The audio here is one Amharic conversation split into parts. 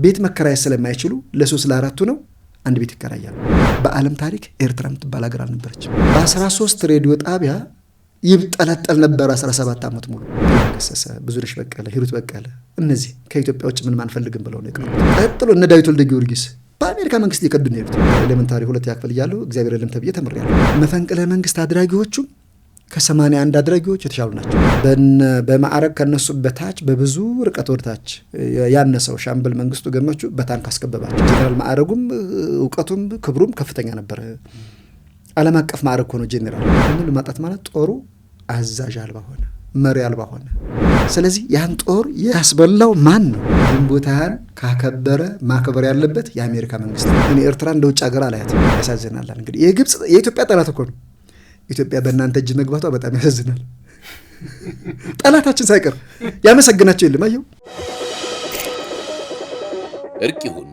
ቤት መከራይ ስለማይችሉ ለሶስት ለአራቱ ነው አንድ ቤት ይከራያሉ። በዓለም ታሪክ ኤርትራ የምትባል ሀገር አልነበረችም። በ13 ሬዲዮ ጣቢያ ይብጠለጠል ነበር 17 ዓመት ሙሉ። ከሰሰ ብዙነሽ በቀለ፣ ሂሩት በቀለ እነዚህ ከኢትዮጵያ ውጭ ምን ማንፈልግም ብለው ነው የቀሩት። ቀጥሎ እነ ዳዊት ወልደ ጊዮርጊስ በአሜሪካ መንግስት ሊከዱን ሄዱት። ኤሌመንታሪ 2 ያክፍል እያለሁ እግዚአብሔር የለም ተብዬ ተምሬያለሁ። መፈንቅለ መንግስት አድራጊዎቹ ከ81 አድራጊዎች የተሻሉ ናቸው። በማዕረግ ከነሱ በታች በብዙ ርቀት ወደታች ያነሰው ሻምበል መንግስቱ ገመቹ በታንክ አስከበባቸው። ጄኔራል ማዕረጉም እውቀቱም ክብሩም ከፍተኛ ነበር። ዓለም አቀፍ ማዕረግ ሆኖ ጄኔራል ሁሉ ማጣት ማለት ጦሩ አዛዥ አልባ ሆነ፣ መሪ አልባ ሆነ። ስለዚህ ያን ጦር ያስበላው ማን ነው? ግንቦታን ካከበረ ማክበር ያለበት የአሜሪካ መንግስት። እኔ ኤርትራ እንደ ውጭ ሀገር አላያት። ያሳዝናል። እንግዲህ የግብጽ የኢትዮጵያ ጠላት እኮ ነው። ኢትዮጵያ በእናንተ እጅ መግባቷ በጣም ያሳዝናል። ጠላታችን ሳይቀር ያመሰግናቸው የለም። አየው። እርቅ ይሁን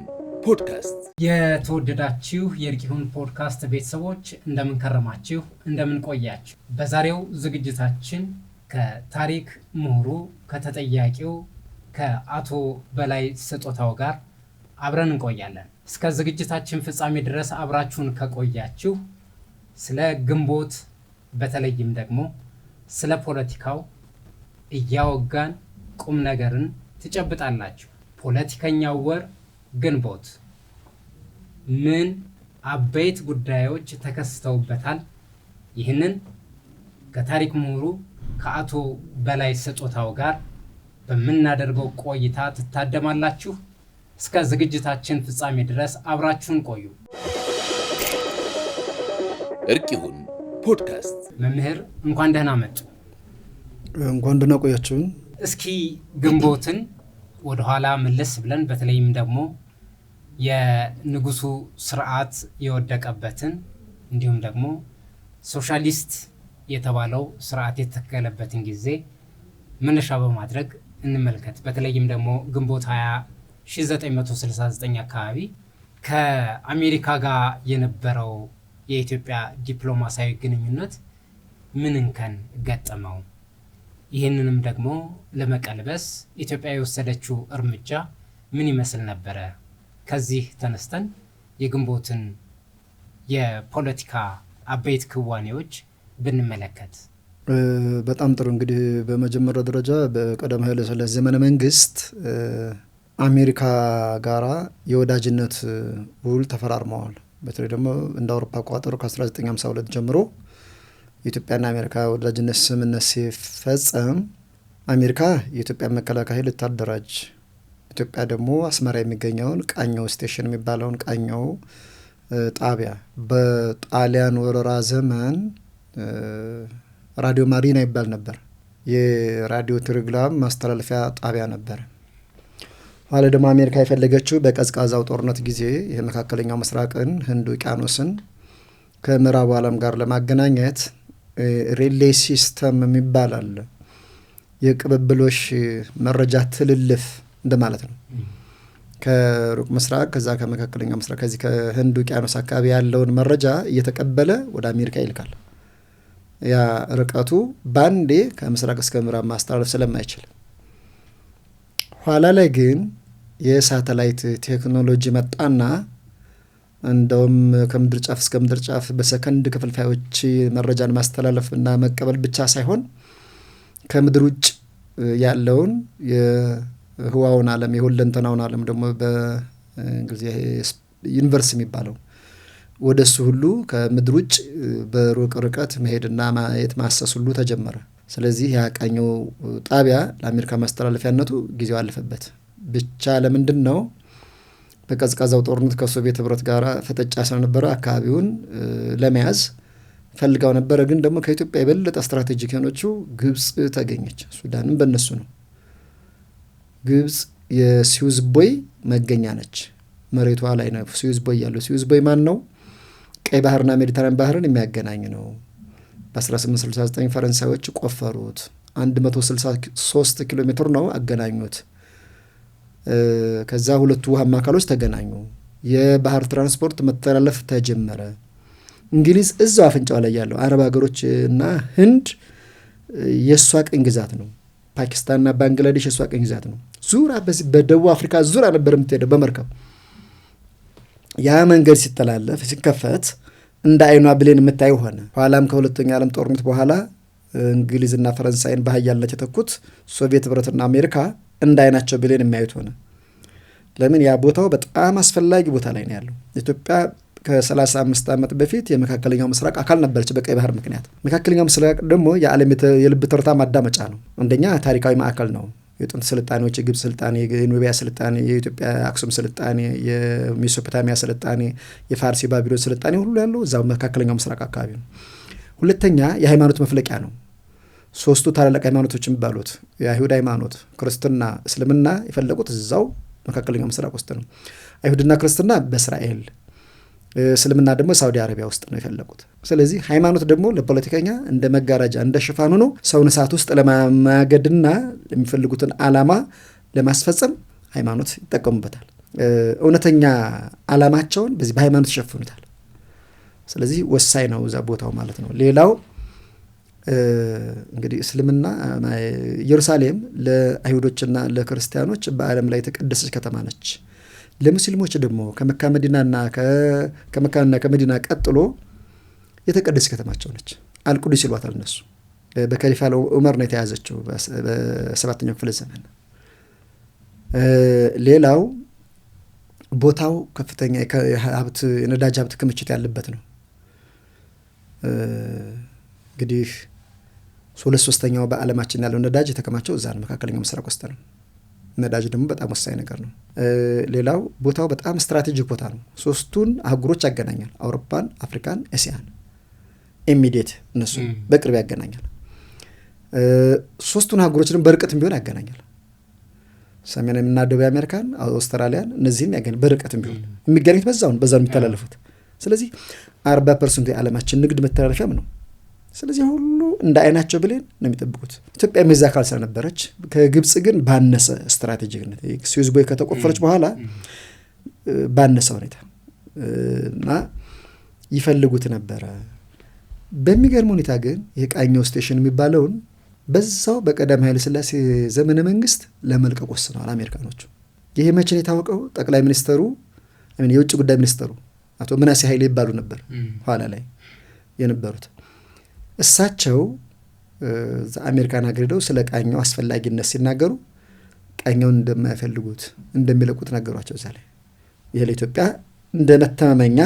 ፖድካስት። የተወደዳችሁ የእርቅ ይሁን ፖድካስት ቤተሰቦች እንደምን ከረማችሁ፣ እንደምን ቆያችሁ? በዛሬው ዝግጅታችን ከታሪክ ምሁሩ ከተጠያቂው ከአቶ በላይ ስጦታው ጋር አብረን እንቆያለን። እስከ ዝግጅታችን ፍጻሜ ድረስ አብራችሁን ከቆያችሁ ስለ ግንቦት በተለይም ደግሞ ስለ ፖለቲካው እያወጋን ቁም ነገርን ትጨብጣላችሁ። ፖለቲከኛው ወር ግንቦት ምን አበይት ጉዳዮች ተከስተውበታል? ይህንን ከታሪክ ምሁሩ ከአቶ በላይ ስጦታው ጋር በምናደርገው ቆይታ ትታደማላችሁ። እስከ ዝግጅታችን ፍጻሜ ድረስ አብራችሁን ቆዩ። እርቅ ይሁን ፖድካስት። መምህር እንኳን ደህና መጡ። እንኳን ደህና ቆያችሁ። እስኪ ግንቦትን ወደኋላ መለስ ብለን በተለይም ደግሞ የንጉሱ ስርዓት የወደቀበትን እንዲሁም ደግሞ ሶሻሊስት የተባለው ስርዓት የተተከለበትን ጊዜ መነሻ በማድረግ እንመልከት። በተለይም ደግሞ ግንቦት 20 1969 አካባቢ ከአሜሪካ ጋር የነበረው የኢትዮጵያ ዲፕሎማሲያዊ ግንኙነት ምን እንከን ገጠመው? ይህንንም ደግሞ ለመቀልበስ ኢትዮጵያ የወሰደችው እርምጃ ምን ይመስል ነበረ? ከዚህ ተነስተን የግንቦትን የፖለቲካ አበይት ክዋኔዎች ብንመለከት። በጣም ጥሩ። እንግዲህ በመጀመሪያ ደረጃ በቀዳማዊ ኃይለ ሥላሴ ዘመነ መንግስት አሜሪካ ጋራ የወዳጅነት ውል ተፈራርመዋል። በተለይ ደግሞ እንደ አውሮፓ አቆጣጠር ከ1952 ጀምሮ የኢትዮጵያና አሜሪካ ወዳጅነት ስምምነት ሲፈጸም አሜሪካ የኢትዮጵያ መከላከያ ኃይል ልታደራጅ፣ ኢትዮጵያ ደግሞ አስመራ የሚገኘውን ቃኘው ስቴሽን የሚባለውን ቃኘው ጣቢያ በጣሊያን ወረራ ዘመን ራዲዮ ማሪና ይባል ነበር። የራዲዮ ቴሌግራም ማስተላለፊያ ጣቢያ ነበር። ኋላ ደግሞ አሜሪካ የፈለገችው በቀዝቃዛው ጦርነት ጊዜ የመካከለኛው ምስራቅን ህንድ ውቅያኖስን ከምዕራቡ ዓለም ጋር ለማገናኘት ሪሌ ሲስተም የሚባል አለ። የቅብብሎሽ መረጃ ትልልፍ እንደማለት ነው። ከሩቅ ምስራቅ ከዛ ከመካከለኛው ምስራቅ ከዚህ ከህንድ ውቅያኖስ አካባቢ ያለውን መረጃ እየተቀበለ ወደ አሜሪካ ይልካል። ያ ርቀቱ ባንዴ ከምስራቅ እስከ ምዕራብ ማስተላለፍ ስለማይችል ኋላ ላይ ግን የሳተላይት ቴክኖሎጂ መጣና እንደውም ከምድር ጫፍ እስከ ምድር ጫፍ በሰከንድ ክፍልፋዮች መረጃን ማስተላለፍ እና መቀበል ብቻ ሳይሆን ከምድር ውጭ ያለውን የህዋውን ዓለም የሁለንተናውን ዓለም ደግሞ በእንግሊዝ ዩኒቨርስ የሚባለው ወደሱ ሁሉ ከምድር ውጭ በሩቅ ርቀት መሄድና ማየት ማሰስ ሁሉ ተጀመረ። ስለዚህ ያቃኘው ጣቢያ ለአሜሪካ ማስተላለፊያነቱ ጊዜው አለፈበት። ብቻ ለምንድን ነው? በቀዝቃዛው ጦርነት ከሶቪየት ህብረት ጋር ፍጥጫ ስለነበረ አካባቢውን ለመያዝ ፈልጋው ነበረ። ግን ደግሞ ከኢትዮጵያ የበለጠ ስትራቴጂክ የሆነችው ግብጽ ተገኘች። ሱዳንም በእነሱ ነው። ግብጽ የስዊዝ ቦይ መገኛ ነች። መሬቷ ላይ ነው ስዊዝ ቦይ ያለው። ስዊዝ ቦይ ማን ነው? ቀይ ባህርና ሜዲተራኒያን ባህርን የሚያገናኝ ነው። በ1869 ፈረንሳዮች ቆፈሩት። 163 ኪሎ ሜትር ነው አገናኙት። ከዛ ሁለቱ ውሃማ አካሎች ተገናኙ። የባህር ትራንስፖርት መተላለፍ ተጀመረ። እንግሊዝ እዛው አፍንጫው ላይ ያለው አረብ ሀገሮች እና ህንድ የእሷ ቅኝ ግዛት ነው። ፓኪስታንና ባንግላዴሽ የሷ ቀኝ ግዛት ነው። ዙራ በዚህ በደቡብ አፍሪካ ዙራ ነበር የምትሄደው በመርከብ። ያ መንገድ ሲተላለፍ ሲከፈት እንደ አይኗ ብሌን የምታየው ሆነ። ኋላም ከሁለተኛ ዓለም ጦርነት በኋላ እንግሊዝና ፈረንሳይን በኃያልነት የተኩት ሶቪየት ህብረትና አሜሪካ እንደ አይናቸው ብሌን የሚያዩት ሆነ። ለምን? ያ ቦታው በጣም አስፈላጊ ቦታ ላይ ነው ያለው። ኢትዮጵያ ከ35 ዓመት በፊት የመካከለኛው ምስራቅ አካል ነበረች በቀይ ባህር ምክንያት። መካከለኛው ምስራቅ ደግሞ የዓለም የልብ ትርታ ማዳመጫ ነው። አንደኛ ታሪካዊ ማዕከል ነው። የጥንት ስልጣኔዎች፣ የግብፅ ስልጣኔ፣ የኑቢያ ስልጣኔ፣ የኢትዮጵያ አክሱም ስልጣኔ፣ የሜሶፖታሚያ ስልጣኔ፣ የፋርሲ ባቢሎን ስልጣኔ ሁሉ ያለው እዛው መካከለኛው ምስራቅ አካባቢ ነው። ሁለተኛ የሃይማኖት መፍለቂያ ነው። 3ቱ ታላላቅ ሃይማኖቶች የሚባሉት የአይሁድ ሃይማኖት፣ ክርስትና፣ እስልምና የፈለቁት እዛው መካከለኛው ምስራቅ ውስጥ ነው። አይሁድና ክርስትና በእስራኤል፣ እስልምና ደግሞ ሳውዲ አረቢያ ውስጥ ነው የፈለቁት። ስለዚህ ሃይማኖት ደግሞ ለፖለቲከኛ እንደ መጋረጃ እንደ ሽፋን ሆኖ ሰውን እሳት ውስጥ ለማገድና የሚፈልጉትን ዓላማ ለማስፈጸም ሃይማኖት ይጠቀሙበታል። እውነተኛ ዓላማቸውን በዚህ በሃይማኖት ይሸፍኑታል። ስለዚህ ወሳኝ ነው እዛ ቦታው ማለት ነው። ሌላው እንግዲህ እስልምና ኢየሩሳሌም ለአይሁዶችና ለክርስቲያኖች በዓለም ላይ የተቀደሰች ከተማ ነች። ለሙስሊሞች ደግሞ ከመካ መዲናና ከመዲና ቀጥሎ የተቀደሰች ከተማቸው ነች። አልቁዱስ ይሏታል እነሱ። በከሊፋ ዑመር ነው የተያዘችው በ7ኛው ክፍለ ዘመን። ሌላው ቦታው ከፍተኛ የነዳጅ ሀብት ክምችት ያለበት ነው። እንግዲህ 2/3 በዓለማችን ያለው ነዳጅ የተከማቸው እዛ ነው፣ መካከለኛው ምስራቅ ውስጥ ነው። ነዳጅ ደግሞ በጣም ወሳኝ ነገር ነው። ሌላው ቦታው በጣም ስትራቴጂክ ቦታ ነው። 3ቱን አህጉሮች ያገናኛል። አውሮፓን፣ አፍሪካን፣ ኤስያን ኢሚዲየት እነሱ በቅርብ ያገናኛል። 3ቱን አህጉሮች ደግሞ በርቀትም ቢሆን ያገናኛል። ሰሜንና ደቡብ አሜሪካን፣ አውስትራሊያን እነዚህም ያገናኛል። በርቀትም ቢሆን የሚገናኙት በዛው የሚተላለፉት። ስለዚህ 40% የዓለማችን ንግድ መተላለፊያም ነው። ስለዚህ ሁሉ እንደ አይናቸው ብሌን ነው የሚጠብቁት። ኢትዮጵያ የዛ አካል ስለነበረች ከግብፅ ግን ባነሰ ስትራቴጂክነት ስዊዝ ቦይ ከተቆፈረች በኋላ ባነሰ ሁኔታ እና ይፈልጉት ነበረ። በሚገርም ሁኔታ ግን የቃኘው ስቴሽን የሚባለውን በዛው በቀዳማዊ ኃይለ ሥላሴ ዘመነ መንግስት ለመልቀቅ ወስነዋል አሜሪካኖቹ። ይሄ መቼ ነው የታወቀው? ጠቅላይ ሚኒስተሩ የውጭ ጉዳይ ሚኒስተሩ አቶ ምናሴ ኃይሌ ይባሉ ነበር ኋላ ላይ የነበሩት። እሳቸው አሜሪካን ሀገር ሄደው ስለ ቃኘው አስፈላጊነት ሲናገሩ ቃኘውን እንደማይፈልጉት እንደሚለቁት ነገሯቸው። እዛ ላይ ይህ ለኢትዮጵያ እንደ መተማመኛ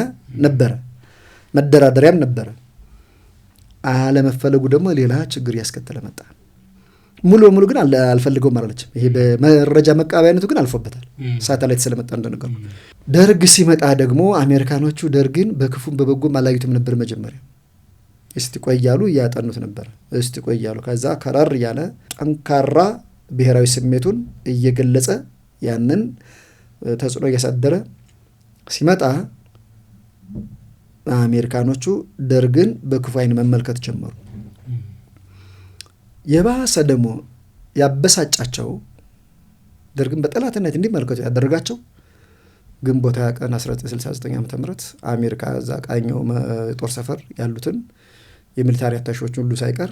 ነበረ፣ መደራደሪያም ነበረ። አለመፈለጉ ደግሞ ሌላ ችግር እያስከተለ መጣ። ሙሉ በሙሉ ግን አልፈልገውም አላለችም። ይሄ በመረጃ መቃበያነቱ ግን አልፎበታል፣ ሳተላይት ስለመጣ እንደነገሩ። ደርግ ሲመጣ ደግሞ አሜሪካኖቹ ደርግን በክፉም በበጎም አላዩትም ነበር መጀመሪያ። እስቲ ቆያሉ እያጠኑት ነበር። እስቲ ቆያሉ ከዛ ከራር እያለ ጠንካራ ብሔራዊ ስሜቱን እየገለጸ ያንን ተጽዕኖ እያሳደረ ሲመጣ አሜሪካኖቹ ደርግን በክፉ ዓይን መመልከት ጀመሩ። የባሰ ደግሞ ያበሳጫቸው ደርግን በጠላትነት እንዲመለከቱ ያደረጋቸው ግንቦት 20 ቀን 1969 ዓ.ም አሜሪካ እዛ ቃኘው ጦር ሰፈር ያሉትን የሚሊታሪ አታሺዎች ሁሉ ሳይቀር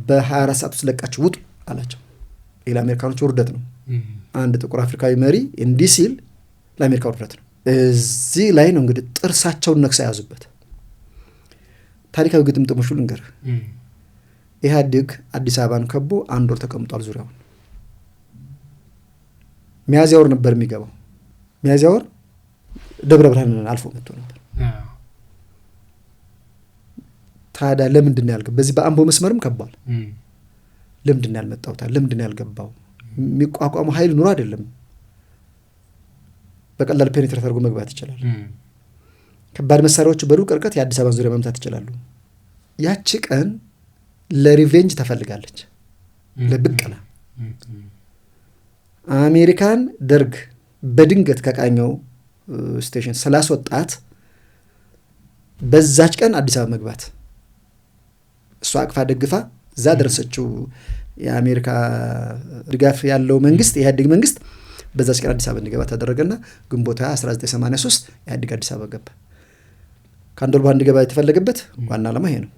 በ24 ሰዓት ውስጥ ለቃችሁ ውጡ አላቸው። ይህ ለአሜሪካኖች ውርደት ነው። አንድ ጥቁር አፍሪካዊ መሪ እንዲህ ሲል ለአሜሪካ ውርደት ነው። እዚህ ላይ ነው እንግዲህ ጥርሳቸውን ነክሳ ያዙበት። ታሪካዊ ግጥምጥሞሹ ልንገርህ። ኢህአዴግ አዲስ አበባን ከቦ 1 ወር ተቀምጧል ዙሪያውን። ሚያዝያ ወር ነበር የሚገባው። ሚያዝያ ወር ደብረ ብርሃንን አልፎ መጥቶ ነበር። ታዲያ ለምንድን ነው ያልገባው? በዚህ በአምቦ መስመርም ከቧል። ለምንድን ነው ያልመጣው? ለምንድን ነው ያልገባው? የሚቋቋመው ኃይል ኑሮ አይደለም። በቀላል ፔኔትሬት አድርጎ መግባት ይችላል። ከባድ መሳሪያዎች በሩቅ ርቀት የአዲስ አበባ ዙሪያ መምታት ይችላሉ። ያቺ ቀን ለሪቬንጅ ተፈልጋለች፣ ለብቀላ። አሜሪካን ደርግ በድንገት ከቃኘው ስቴሽን ስላስወጣት በዛች ቀን አዲስ አበባ መግባት እሷ አቅፋ ደግፋ እዛ ደረሰችው። የአሜሪካ ድጋፍ ያለው መንግስት የኢህአዴግ መንግስት በዛች ቀን አዲስ አበባ እንዲገባ ተደረገና ግንቦት 1983 ኢህአዴግ አዲስ አበባ ገባ። ከአንድ ወር በኋላ እንዲገባ የተፈለገበት ዋና ዓላማ ይሄ ነው።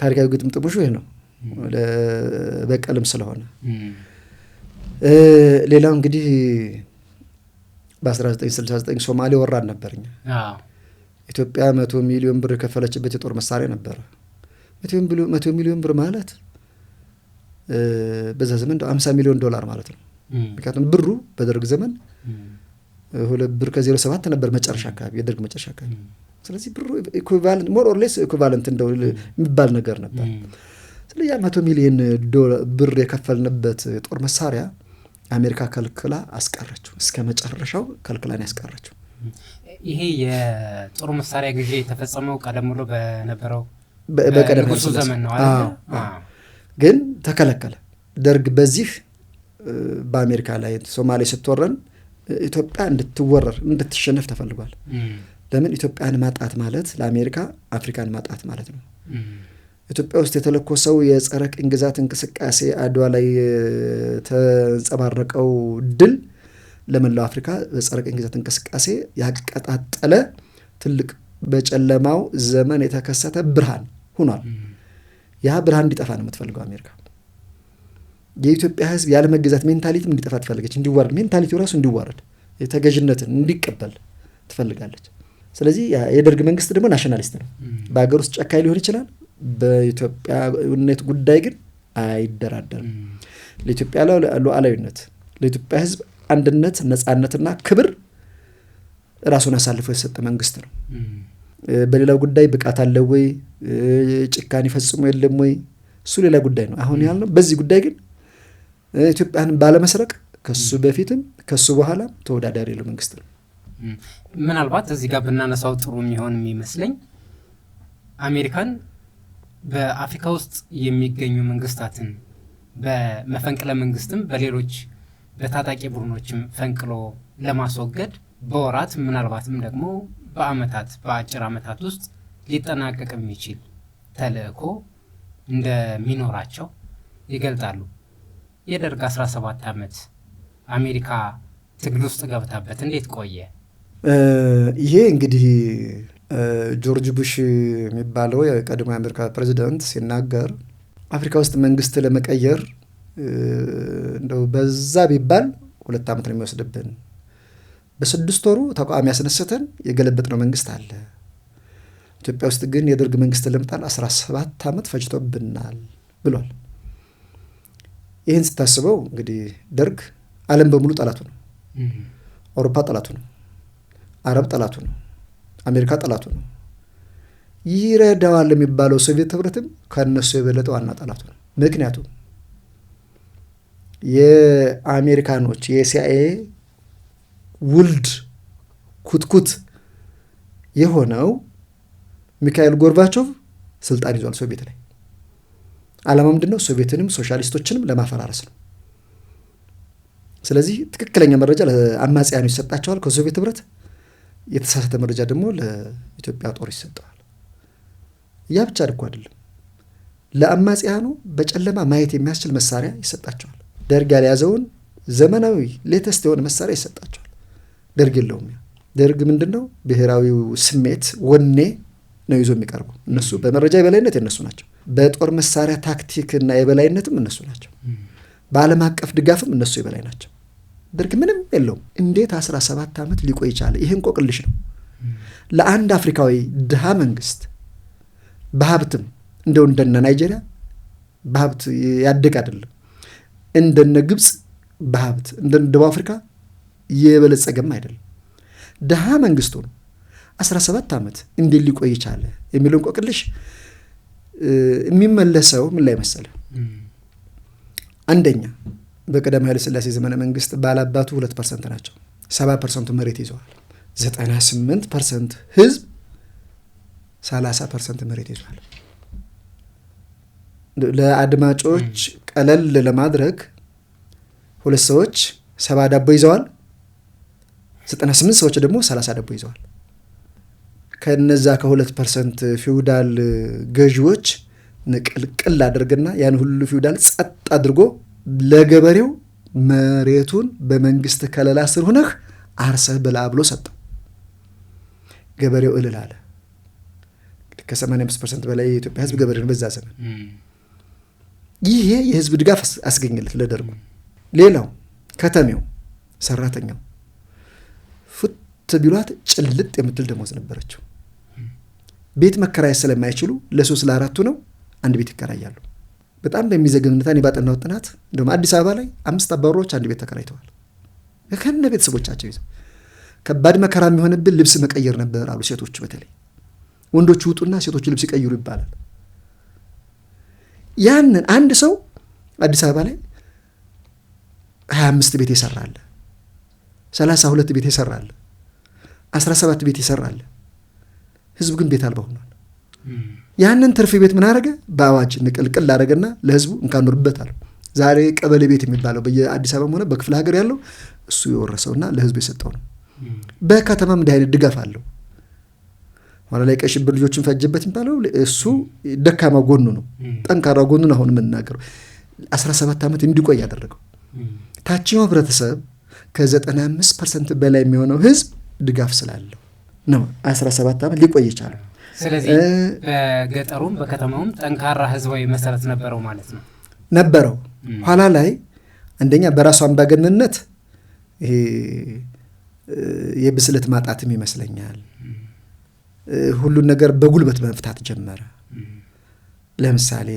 ታሪካዊ ግጥምጥሞሹ ይሄ ነው። በቀልም ስለሆነ ሌላው እንግዲህ በ1969 ሶማሌ ወራን ነበርኛ ኢትዮጵያ 100 ሚሊዮን ብር ከፈለችበት የጦር መሳሪያ ነበር 100 ሚሊዮን ብር ማለት በዛ ዘመን $50 ሚሊዮን ማለት ነው ምክንያቱም ብሩ በደርግ ዘመን 2 ብር ከ07 ነበር መጨረሻ አካባቢ የደርግ መጨረሻ አካባቢ ስለዚህ ብሩ ኢኩቫለንት ሞር ኦር ሌስ ኢኩቫለንት እንደው የሚባል ነገር ነበር ስለዚህ ያ 100 ሚሊዮን ብር የከፈልንበት ጦር መሳሪያ አሜሪካ ከልክላ አስቀረችው እስከ መጨረሻው ከልክላን ያስቀረችው ይሄ የጦር መሳሪያ ግዢ የተፈጸመው ቀደም ብሎ በነበረው በቀደም ዘመን ነው አይደል ግን ተከለከለ ደርግ በዚህ በአሜሪካ ላይ ሶማሌ ስትወረን ኢትዮጵያ እንድትወረር እንድትሸነፍ ተፈልጓል ለምን ኢትዮጵያን ማጣት ማለት ለአሜሪካ አፍሪካን ማጣት ማለት ነው ኢትዮጵያ ውስጥ የተለኮሰው የጸረ ቅኝ ግዛት እንቅስቃሴ አድዋ ላይ ተንጸባረቀው ድል ለመላው አፍሪካ በጸረ ቅኝ ግዛት እንቅስቃሴ ያቀጣጠለ ትልቅ በጨለማው ዘመን የተከሰተ ብርሃን ሆኗል ያ ብርሃን እንዲጠፋ ነው የምትፈልገው አሜሪካ የኢትዮጵያ ሕዝብ ያለ መገዛት ሜንታሊቲ እንዲጠፋ ትፈልጋለች እንዲዋረድ ሜንታሊቲው ራሱ እንዲዋረድ የተገዥነትን እንዲቀበል ትፈልጋለች ስለዚህ የደርግ መንግስት ደግሞ ናሽናሊስት ነው በአገር ውስጥ ጨካኝ ሊሆን ይችላል በኢትዮጵያዊነት ጉዳይ ግን አይደራደርም ለኢትዮጵያ ሉዓላዊነት ለኢትዮጵያ ሕዝብ አንድነት ነጻነትና ክብር ራሱን አሳልፎ የሰጠ መንግስት ነው በሌላው ጉዳይ ብቃት አለው ወይ ጭካኔ ፈጽሞ የለም ወይ እሱ ሌላ ጉዳይ ነው አሁን ያልነው በዚህ ጉዳይ ግን ኢትዮጵያን ባለመስረቅ ከሱ በፊትም ከሱ በኋላ ተወዳዳሪ ያለው መንግስት ነው ምናልባት እዚህ ጋር ብናነሳው ጥሩ የሚሆን የሚመስለኝ አሜሪካን በአፍሪካ ውስጥ የሚገኙ መንግስታትን በመፈንቅለ መንግስትም በሌሎች በታጣቂ ቡድኖችም ፈንቅሎ ለማስወገድ በወራት ምናልባትም ደግሞ በአመታት በአጭር አመታት ውስጥ ሊጠናቀቅ የሚችል ተልእኮ እንደሚኖራቸው ይገልጣሉ የደርግ 17 አመት አሜሪካ ትግል ውስጥ ገብታበት እንዴት ቆየ ይሄ እንግዲህ ጆርጅ ቡሽ የሚባለው የቀድሞ የአሜሪካ ፕሬዚዳንት ሲናገር አፍሪካ ውስጥ መንግስት ለመቀየር እንደው በዛ ቢባል 2 አመት ነው የሚወስድብን በ6 ወሩ ተቋም ያስነስተን የገለበጥነው መንግስት አለ ኢትዮጵያ ውስጥ ግን የደርግ መንግስት ለመጣል 17 አመት ፈጅቶብናል ብሏል ይህን ስታስበው እንግዲህ ደርግ ዓለም በሙሉ ጠላቱ ነው አውሮፓ ጠላቱ ነው አረብ ጠላቱ ነው አሜሪካ ጠላቱ ነው ይረዳዋል የሚባለው ሶቪየት ህብረትም ከነሱ የበለጠ ዋና ጠላቱ ነው ምክንያቱም የአሜሪካኖች የሲአይኤ ውልድ ኩትኩት የሆነው ሚካኤል ጎርባቾቭ ስልጣን ይዟል ሶቪየት ላይ ዓላማው ምንድነው ሶቪየትንም ሶሻሊስቶችንም ለማፈራረስ ነው ስለዚህ ትክክለኛ መረጃ ለአማጽያኑ ይሰጣቸዋል ከሶቪየት ህብረት የተሳሳተ መረጃ ደግሞ ለኢትዮጵያ ጦር ይሰጣል ያ ብቻ አይደለም ለአማጽያኑ በጨለማ ማየት የሚያስችል መሳሪያ ይሰጣቸዋል ደርግ ያልያዘውን ዘመናዊ ሌተስት የሆነ መሳሪያ ይሰጣቸዋል ደርግ የለውም ደርግ ምንድነው ብሔራዊው ስሜት ወኔ ነው ይዞ የሚቀርበው እነሱ በመረጃ የበላይነት የነሱ ናቸው በጦር መሳሪያ ታክቲክ እና የበላይነትም እነሱ ናቸው በዓለም አቀፍ ድጋፍም እነሱ የበላይ ናቸው ደርግ ምንም የለውም እንዴት 17 አመት ሊቆይ ይችላል ይሄን ቆቅልሽ ነው ለአንድ አፍሪካዊ ድሃ መንግስት በሀብትም እንደው እንደነ ናይጄሪያ በሀብት ያደግ አይደለም እንደነ ግብጽ በሀብት እንደነ ደቡብ አፍሪካ የበለጸገም አይደለም ድሃ መንግስቱ ነው 17 አመት እንዴት ሊቆይ ይችላል የሚለው ቆቅልሽ የሚመለሰው ምን ላይ መሰለ አንደኛ በቀዳማዊ ኃይለ ሥላሴ ዘመነ መንግስት ባላባቱ 2% ናቸው 70% መሬት ይዘዋል 98% ህዝብ 30% መሬት ይዘዋል ለአድማጮች ቀለል ለማድረግ ሁለት ሰዎች 70 ዳቦ ይዘዋል 98 ሰዎች ደግሞ 30 ዳቦ ይዘዋል ከነዛ ከ2% ፊውዳል ገዢዎች ንቅልቅል አድርገና ያን ሁሉ ፊውዳል ጸጥ አድርጎ ለገበሬው መሬቱን በመንግስት ከለላ ስር ሆነህ አርሰህ ብላ ብሎ ሰጠው ገበሬው እልል አለ ከ85% በላይ የኢትዮጵያ ህዝብ ገበሬ ነው በዛ ዘመን ይሄ የህዝብ ድጋፍ አስገኘለት ለደርጉ። ሌላው ከተሜው ሰራተኛው ፍት ቢሏት ጭልጥ የምትል ደሞዝ ነበረችው። ቤት መከራየት ስለማይችሉ ለ3 ለ4 ነው አንድ ቤት ይከራያሉ። በጣም በሚዘገን ሁኔታ እኔ ባጠናሁት ጥናት እንደውም አዲስ አበባ ላይ 5 አባወራዎች አንድ ቤት ተከራይተዋል ከነ ቤተሰቦቻቸው ይዘው። ከባድ መከራ የሚሆንብን ልብስ መቀየር ነበር አሉ ሴቶቹ። በተለይ ወንዶቹ ውጡና ሴቶቹ ልብስ ይቀይሩ ይባላል። ያንን አንድ ሰው አዲስ አበባ ላይ 25 ቤት ይሰራል፣ 32 ቤት ይሰራል፣ 17 ቤት ይሰራል። ህዝቡ ግን ቤት አልባ ሆኗል። ያንን ትርፍ ቤት ምን አደረገ? በአዋጅ ንቅልቅል አደረገና ለህዝቡ እንካኖርበት አለ። ዛሬ ቀበሌ ቤት የሚባለው በየአዲስ አበባ ሆነ በክፍለ ሀገር ያለው እሱ የወረሰውና ለህዝቡ የሰጠው ነው። በከተማም እንዲህ አይነት ድጋፍ አለው። ኋላ ላይ ቀይ ሽብር ልጆችን ፈጀበት የሚባለው እሱ ደካማ ጎኑ ነው። ጠንካራ ጎኑን አሁን የምንናገረው 17 ዓመት እንዲቆይ ያደረገው ታችኛው ህብረተሰብ ከ95% በላይ የሚሆነው ህዝብ ድጋፍ ስላለው ነው 17 ዓመት ሊቆይ ይቻላል። ስለዚህ በገጠሩም በከተማውም ጠንካራ ህዝባዊ መሰረት ነበረው ማለት ነው ነበረው። ኋላ ላይ አንደኛ በራሱ አምባገነንነት ይሄ የብስለት ማጣትም ይመስለኛል። ሁሉን ነገር በጉልበት መፍታት ጀመረ። ለምሳሌ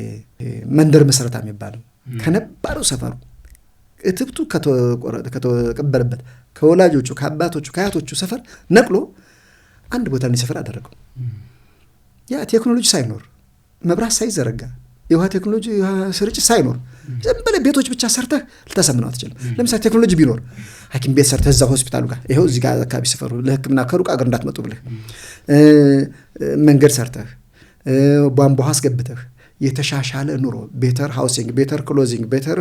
መንደር መሰረታ የሚባለው ከነባረው ሰፈሩ እትብቱ ከተቀበረበት ከወላጆቹ ከአባቶቹ ከአያቶቹ ሰፈር ነቅሎ አንድ ቦታ እንዲሰፍር አደረገው። ያ ቴክኖሎጂ ሳይኖር መብራት ሳይዘረጋ የውሃ ቴክኖሎጂ ስርጭት ሳይኖር ዝም ብለህ ቤቶች ብቻ ሰርተህ ልታሰምነው አትችልም። ለምሳሌ ቴክኖሎጂ ቢኖር ሐኪም ቤት ሰርተህ እዛ ሆስፒታሉ ጋር ይኸው እዚህ ጋር አካባቢ ሰፈሩ ለሕክምና ከሩቅ አገር እንዳትመጡ ብለህ መንገድ ሰርተህ ቧንቧ አስገብተህ የተሻሻለ ኑሮ ቤተር ሃውሲንግ፣ ቤተር ክሎዚንግ፣ ቤተር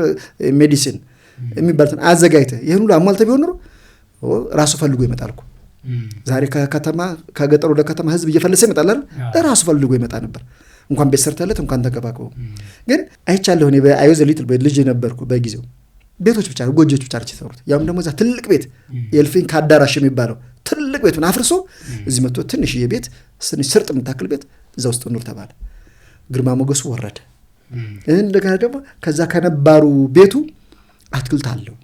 ሜዲሲን የሚባሉትን አዘጋጅተህ ይህን ሁሉ አሟልተህ ቢሆን ኑሮ ራሱ ፈልጎ ይመጣል እኮ። ዛሬ ከከተማ ከገጠሩ ወደ ከተማ ህዝብ እየፈለሰ ይመጣል አይደል? ራሱ ፈልጎ ይመጣ ነበር። እንኳን ቤት ሰርተለት እንኳን ተንከባከበው። ግን አይቻለሁ እኔ በአይወዘ ሊትል ልጅ ነበርኩ በጊዜው ቤቶች ብቻ ጎጆች ብቻ ናቸው የተሰሩት። ያውም ደግሞ እዛ ትልቅ ቤት የእልፍኝ ከአዳራሽ የሚባለው ትልቅ ቤቱን አፍርሶ እዚህ መጥቶ ትንሽዬ ቤት ስርጥ የምታክል ቤት እዛ ውስጥ ኑር ተባለ። ግርማ ሞገሱ ወረደ። እንደገና ደግሞ ከዛ ከነባሩ ቤቱ አትክልት አለው፣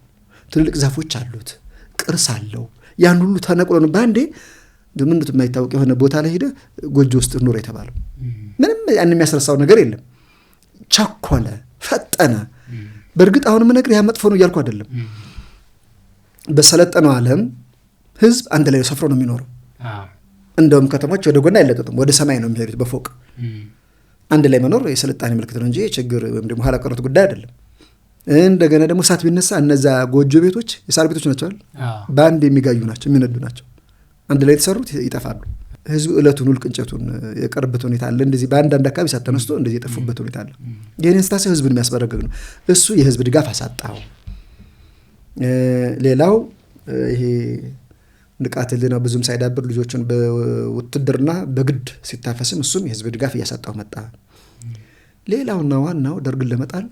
ትልልቅ ዛፎች አሉት፣ ቅርስ አለው። ያን ሁሉ ተነቅሎ ነው በአንዴ ምንድን የማይታወቅ የሆነ ቦታ ላይ ሄደ ጎጆ ውስጥ ኑር የተባለው። ምንም ያን የሚያስረሳው ነገር የለም። ቸኮለ፣ ፈጠነ። በእርግጥ አሁን የምነግርህ ያ መጥፎ ነው እያልኩ አይደለም። በሰለጠነው ዓለም ህዝብ አንድ ላይ ሰፍሮ ነው የሚኖረው። እንደውም ከተሞች ወደ ጎን አይለጠጡም፣ ወደ ሰማይ ነው የሚሄዱት በፎቅ። አንድ ላይ መኖር የስልጣኔ ምልክት ነው እንጂ ችግር ወይም ደግሞ ኋላ ቀረት ጉዳይ አይደለም። እንደገና ደግሞ እሳት ቢነሳ እነዛ ጎጆ ቤቶች የሳር ቤቶች ናቸው፣ በአንድ የሚጋዩ ናቸው፣ የሚነዱ ናቸው። አንድ ላይ የተሰሩት ይጠፋሉ። ህዝብ እለቱን ውልቅ እንጨቱን የቀረበት ሁኔታ አለ። እንደዚህ በአንዳንድ አካባቢ እሳት ተነስቶ እንደዚህ የጠፉበት ሁኔታ አለ። ይህንን ስታስብ ህዝብን የሚያስበረግግ ነው። እሱ የህዝብ ድጋፍ አሳጣው። ሌላው ይሄ ንቃተ ህሊናው ብዙም ሳይዳብር ልጆችን በውትድርና በግድ ሲታፈስም እሱም የህዝብ ድጋፍ እያሳጣው መጣ። ሌላውና ዋናው ደርግን ለመጣል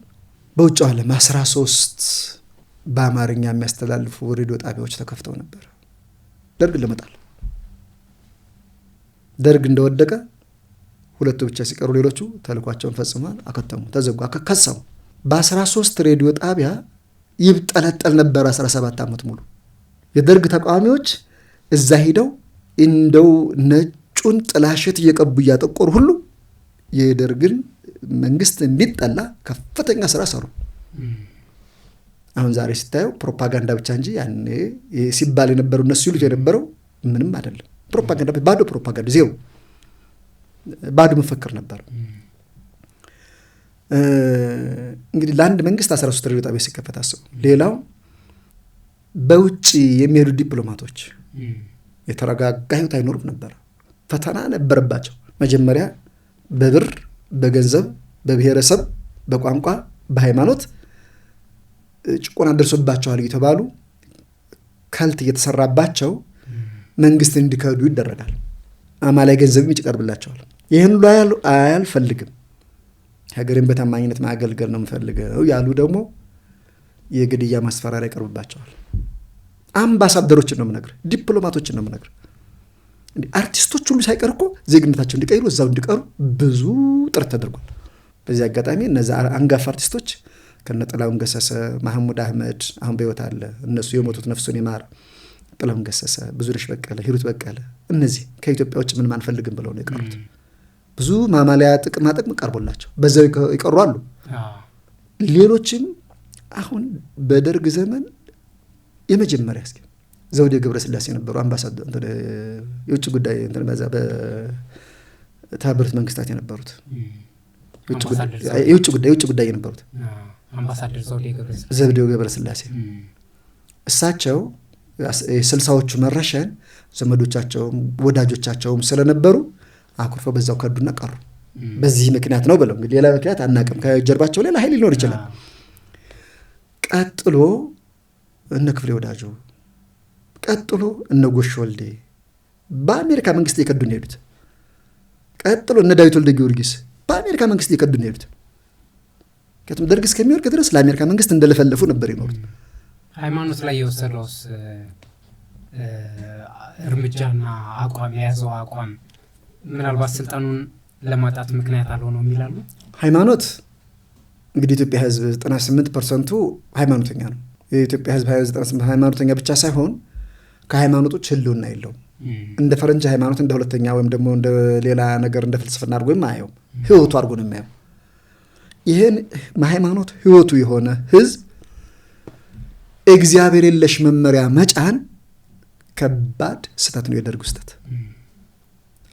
በውጭው ዓለም 13 በአማርኛ የሚያስተላልፉ ሬዲዮ ጣቢያዎች ተከፍተው ነበር ደርግን ለመጣል። ደርግ እንደወደቀ 2 ብቻ ሲቀሩ ሌሎቹ ተልኳቸውን ፈጽመዋል፣ አከተሙ፣ ተዘጉ፣ ከሰሙ። በ13 ሬዲዮ ጣቢያ ይብጠለጠል ነበር 17 ዓመት ሙሉ። የደርግ ተቃዋሚዎች እዛ ሄደው እንደው ነጩን ጥላሸት እየቀቡ እያጠቆሩ ሁሉ የደርግን መንግስት እንዲጠላ ከፍተኛ ስራ ሰሩ። አሁን ዛሬ ስታየው ፕሮፓጋንዳ ብቻ እንጂ ያኔ ሲባል የነበረው እነሱ ይሉት የነበረው ምንም አይደለም። ፕሮፓጋንዳ ባዶ ፕሮፓጋንዳ ዜሮ ባዶ መፈክር ነበር። እንግዲህ ለአንድ መንግስት 13 ሬዲዮ ጣቢያ ሲከፈት አስቡ። ሌላው በውጭ የሚሄዱ ዲፕሎማቶች የተረጋጋ ህይወት አይኖሩም ነበር። ፈተና ነበረባቸው። መጀመሪያ በብር፣ በገንዘብ፣ በብሔረሰብ፣ በቋንቋ፣ በሃይማኖት ጭቆና ደርሶባቸዋል የተባሉ ከልት እየተሰራባቸው መንግስት እንዲከዱ ይደረጋል። አማላይ ገንዘብም ይቀርብላቸዋል። ይህን ሁሉ አያልፈልግም፣ ሀገርን በታማኝነት ማገልገል ነው የምፈልገው ያሉ ደግሞ የግድያ ማስፈራሪያ ይቀርብባቸዋል። አምባሳደሮችን ነው የምነግርህ፣ ዲፕሎማቶችን ነው የምነግርህ። አርቲስቶች ሁሉ ሳይቀር እኮ ዜግነታቸው እንዲቀይሩ እዛው እንዲቀሩ ብዙ ጥረት ተደርጓል። በዚህ አጋጣሚ እነዛ አንጋፋ አርቲስቶች ከነ ጥላሁን ገሰሰ፣ ማህሙድ አህመድ አሁን በህይወት አለ፣ እነሱ የሞቱት ነፍሱን ይማር፣ ጥላሁን ገሰሰ፣ ብዙነሽ በቀለ፣ ሂሩት በቀለ እነዚህ ከኢትዮጵያ ውጭ ምንም አንፈልግም ብለው ነው የቀሩት። ብዙ ማማለያ ጥቅማ ጥቅም ቀርቦላቸው በዛው ይቀሩ አሉ። ሌሎችም አሁን በደርግ ዘመን የመጀመሪያ እስኪ ዘውዴ ገብረስላሴ ነበሩ አምባሳደር የውጭ ጉዳይ እንትን በዛ በተባበሩት መንግስታት የነበሩት የውጭ ጉዳይ የነበሩት አምባሳደር ዘውዴ ገብረስላሴ እሳቸው የ60ዎቹ መረሸን ዘመዶቻቸውም ወዳጆቻቸውም ስለነበሩ አኩርፈው በዛው ከዱና ቀሩ። በዚህ ምክንያት ነው ብለው እንግዲህ ሌላ ምክንያት አናውቅም። ከጀርባቸው ሌላ ኃይል ሊኖር ይችላል። ቀጥሎ እነ ክፍሌ ወዳጆ፣ ቀጥሎ እነ ጎሽ ወልዴ በአሜሪካ መንግስት የከዱን ሄዱት። ቀጥሎ እነ ዳዊት ወልደ ጊዮርጊስ በአሜሪካ መንግስት የከዱን ሄዱት። ከቱም ደርግ እስከሚወርቅ ድረስ ለአሜሪካ መንግስት እንደለፈለፉ ነበር ይኖሩት። ሃይማኖት ላይ የወሰደውስ እርምጃና አቋም የያዘው አቋም ምናልባት ስልጣኑን ለማጣት ምክንያት አልሆነም ይላሉ። ሃይማኖት እንግዲህ ኢትዮጵያ ህዝብ 98% ሃይማኖተኛ ነው። የኢትዮጵያ ህዝብ 98% ሃይማኖተኛ ብቻ ሳይሆን ከሃይማኖቶች ህልውና የለውም። እንደ ፈረንጅ ሃይማኖት እንደ ሁለተኛ ወይም ደግሞ እንደ ሌላ ነገር እንደ ፍልስፍና አድርጎ የማያየው ህይወቱ አድርጎ ነው የሚያየው። ይህን ሃይማኖት ህይወቱ የሆነ ህዝብ እግዚአብሔር የለሽ መመሪያ መጫን ከባድ ስህተት ነው። የደርግ ስህተት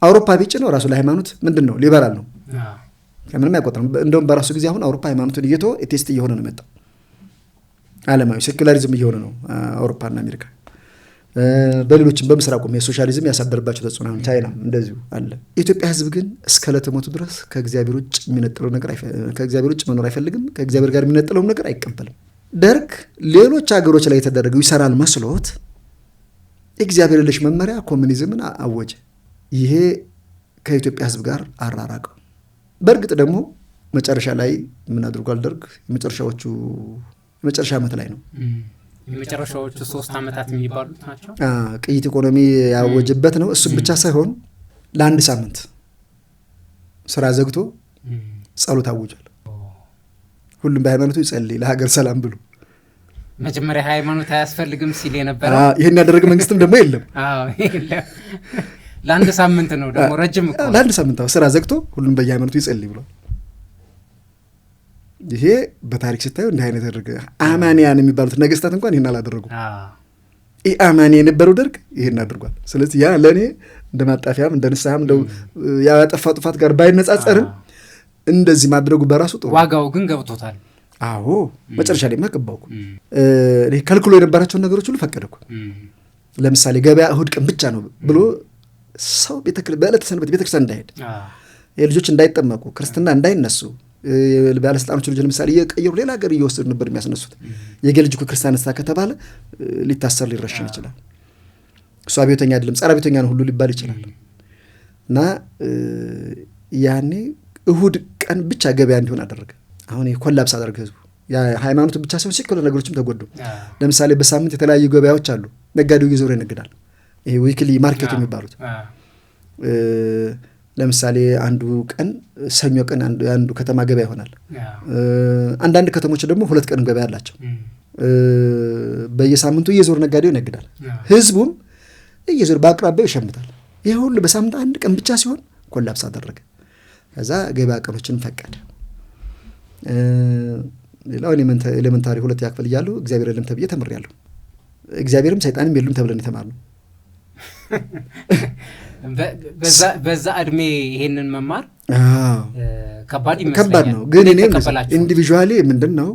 አውሮፓ ቢጭ ነው ራሱ ለሃይማኖት ምንድን ነው ሊበራል ነው ከምንም አይቆጥርም። እንደውም በራሱ ጊዜ አሁን አውሮፓ ሃይማኖትን እየተወ ኤቴስት እየሆነ ነው የመጣው። ዓለማዊ ሴኩላሪዝም እየሆነ ነው አውሮፓና አሜሪካ። በሌሎችም በምስራቁም የሶሻሊዝም ያሳደረባቸው ተጽዕኖ አሁን ቻይናም እንደዚሁ አለ። የኢትዮጵያ ህዝብ ግን እስከ ለተሞቱ ድረስ ከእግዚአብሔር ውጭ የሚነጥለው ነገር ከእግዚአብሔር ውጭ መኖር አይፈልግም። ከእግዚአብሔር ጋር የሚነጥለው ነገር አይቀበልም። ደርግ ሌሎች ሀገሮች ላይ የተደረገው ይሰራል መስሎት እግዚአብሔር የለሽ መመሪያ ኮሙኒዝምን አወጀ። ይሄ ከኢትዮጵያ ህዝብ ጋር አራራቀው። በእርግጥ ደግሞ መጨረሻ ላይ ምን አድርጓል ደርግ? የመጨረሻ ዓመት ላይ ነው የመጨረሻዎቹ 3 ዓመታት የሚባሉት ናቸው። ቅይጥ ኢኮኖሚ ያወጀበት ነው። እሱም ብቻ ሳይሆን ለአንድ ሳምንት ስራ ዘግቶ ጸሎት አውጇል። ሁሉም በሃይማኖቱ ይጸልይ ለሀገር ሰላም ብሎ መጀመሪያ ሃይማኖት አያስፈልግም ሲል የነበረ ይሄን ያደረገ መንግስትም ደግሞ የለም። ለአንድ ሳምንት ነው ደግሞ ረጅም እኮ ለአንድ ሳምንት ስራ ዘግቶ ሁሉም በየሃይማኖቱ ይጸልይ ብሏል። ይሄ በታሪክ ሲታዩ እንደ አይነት ያደረገ አማንያን የሚባሉት ነገስታት እንኳን ይሄን አላደረጉም። ኢአማኒ የነበረው ደርግ ይሄን አድርጓል። ስለዚህ ያ ለኔ እንደ ማጣፊያም እንደ ንስሐም እንደው ያጠፋው ጥፋት ጋር ባይነጻጸርም እንደዚህ ማድረጉ በራሱ ጥሩ። ዋጋው ግን ገብቶታል። አዎ መጨረሻ ላይ ማቀባውኩ ከልክሎ የነበራቸውን ነገሮች ሁሉ ፈቀደኩ። ለምሳሌ ገበያ እሁድ ቀን ብቻ ነው ብሎ ሰው በዕለተ ሰንበት ቤተክርስቲያን እንዳይሄድ፣ ልጆች እንዳይጠመቁ፣ ክርስትና እንዳይነሱ ባለስልጣኖች ልጅ ለምሳሌ እየቀየሩ ሌላ ሀገር እየወሰዱ ነበር የሚያስነሱት። የልጅ እኮ ክርስቲያን ነሳ ከተባለ ሊታሰር ሊረሽን ይችላል። እሱ አብዮተኛ አይደለም ጸረ አብዮተኛ ነው ሁሉ ሊባል ይችላል። እና ያኔ እሁድ ቀን ብቻ ገበያ እንዲሆን አደረገ። አሁን ኮላፕስ አደረገ ህዝቡ። ያ ሃይማኖት ብቻ ሳይሆን ሴኩላር ነገሮችም ተጎዱ። ለምሳሌ በሳምንት የተለያዩ ገበያዎች አሉ። ነጋዴው እየዞረ ይነግዳል። ይሄ ዊክሊ ማርኬት የሚባሉት ለምሳሌ አንዱ ቀን ሰኞ ቀን አንዱ ከተማ ገበያ ይሆናል። አንዳንድ ከተሞች ደግሞ 2 ቀን ገበያ አላቸው። በየሳምንቱ እየዞረ ነጋዴው ይነግዳል። ህዝቡም እየዞረ በአቅራቢያው ይሸምታል። ይሄ ሁሉ በሳምንት አንድ ቀን ብቻ ሲሆን ኮላፕስ አደረገ። ከዛ ገበያ ቀኖችን ፈቀደ። ሌላው ኤሌመንታሪ 2 ያክፍል እያለሁ እግዚአብሔር የለም ተብዬ ተምሬያለሁ። እግዚአብሔርም ሰይጣንም የሉም ተብለን የተማርነው። በዛ እድሜ ይሄንን መማር ከባድ ነው። ግን እኔ ኢንዲቪዥዋሊ ምንድነው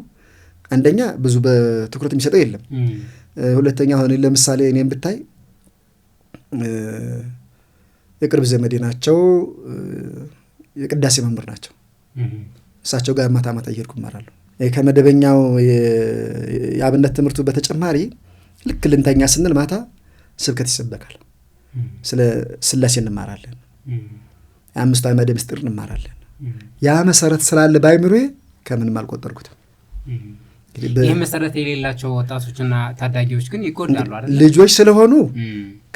አንደኛ ብዙ በትኩረት የሚሰጠው የለም። ሁለተኛ አሁን ለምሳሌ እኔም ብታይ የቅርብ ዘመዴ ናቸው፣ የቅዳሴ መምህር ናቸው። እሳቸው ጋር ማታ ማታ እየሄድኩ እማራለሁ። ከመደበኛው የአብነት ትምህርቱ በተጨማሪ ልክ ልንተኛ ስንል ማታ ስብከት ይሰበካል። ስለ ስላሴ እንማራለን። 5 አዕማደ ምስጢር እንማራለን። ያ መሰረት ስላለ ባይምሮዬ ከምንም አልቆጠርኩትም። ይህ መሰረት የሌላቸው ወጣቶችና ታዳጊዎች ግን ይጎዳሉ አይደል? ልጆች ስለሆኑ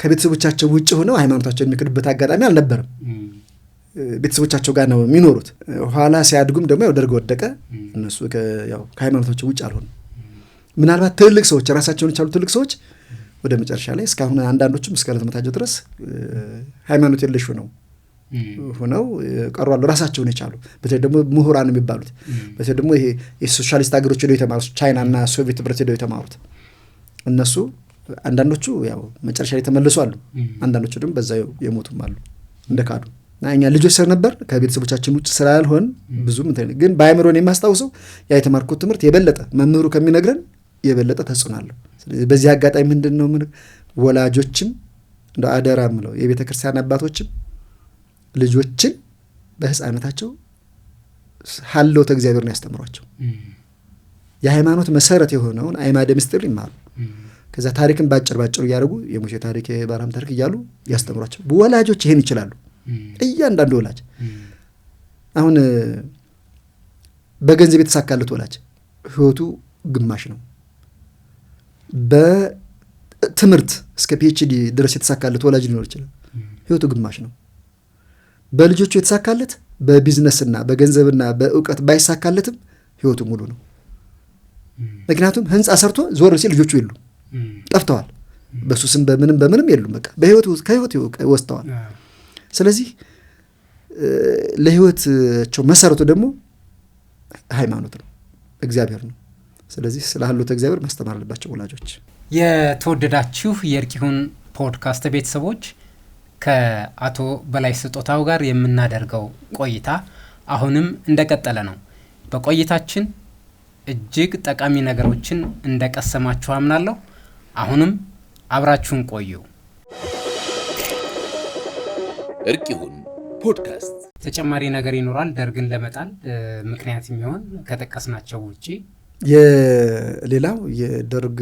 ከቤተሰቦቻቸው ውጭ ሆነው ሃይማኖታቸውን የሚክዱበት አጋጣሚ አልነበረም። ቤተሰቦቻቸው ጋር ነው የሚኖሩት። ኋላ ሲያድጉም ደግሞ ያው ደርግ ወደቀ። እነሱ ያው ከሃይማኖቶች ውጭ አልሆኑም። ምናልባት ትልቅ ሰዎች ራሳቸውን የቻሉ ትልቅ ሰዎች ወደ መጨረሻ ላይ እስካሁን አንዳንዶቹም እስከ ለተመታቸው ድረስ ሃይማኖት የለሽ ሆነው ቀርዋሉ፣ ራሳቸውን የቻሉ በተለይ ደግሞ ምሁራን የሚባሉት በተለይ ደግሞ ይሄ የሶሻሊስት ሀገሮች ሄደው የተማሩት ቻይናና ሶቪየት ህብረት ሄደው የተማሩት እነሱ አንዳንዶቹ ያው መጨረሻ ላይ ተመለሱ አሉ። አንዳንዶቹ ደግሞ በዛው የሞቱም አሉ እንደካዱ። እኛ ልጆች ስለነበር ከቤተሰቦቻችን ውጭ ስላልሆን ብዙም ግን በአእምሮን የማስታውሰው ያ የተማርኩት ትምህርት የበለጠ መምህሩ ከሚነግረን የበለጠ ተጽዕኖ አለው። ስለዚህ በዚህ አጋጣሚ ምንድነው ወላጆችም እንደ አደራ ምለው የቤተ ክርስቲያን አባቶችም ልጆችን በህፃነታቸው ሀልዎተ እግዚአብሔርን ያስተምሯቸው። የሃይማኖት መሰረት የሆነውን አዕማደ ምስጢር ይማሩ። ከዛ ታሪክን ባጭር እያደረጉ የሙሴ ታሪክ የአብርሃም ታሪክ እያሉ ያስተምሯቸው። ወላጆች ይሄን ይችላሉ። እያንዳንዱ ወላጅ አሁን በገንዘብ የተሳካለት ወላጅ ህይወቱ ግማሽ ነው። በትምህርት እስከ ፒኤችዲ ድረስ የተሳካለት ወላጅ ሊኖር ይችላል፣ ህይወቱ ግማሽ ነው። በልጆቹ የተሳካለት በቢዝነስና በገንዘብና በእውቀት ባይሳካለትም ህይወቱ ሙሉ ነው። ምክንያቱም ህንፃ ሰርቶ ዞር ሲል ልጆቹ የሉም፣ ጠፍተዋል። በሱስም በምንም የሉም። በቃ ከህይወት ወስተዋል። ስለዚህ ለህይወታቸው መሰረቱ ደግሞ ሃይማኖት ነው፣ እግዚአብሔር ነው። ስለዚህ ስለ ሀልዎተ እግዚአብሔር ማስተማር አለባቸው ወላጆች። የተወደዳችሁ የእርቅ ይሁን ፖድካስት ቤተሰቦች ከአቶ በላይ ስጦታው ጋር የምናደርገው ቆይታ አሁንም እንደቀጠለ ነው። በቆይታችን እጅግ ጠቃሚ ነገሮችን እንደቀሰማችሁ አምናለሁ። አሁንም አብራችሁን ቆዩ። እርቅ ይሁን ፖድካስት ተጨማሪ ነገር ይኖራል ደርግን ለመጣል ምክንያት የሚሆን ከጠቀስናቸው ውጪ? ሌላው የደርግ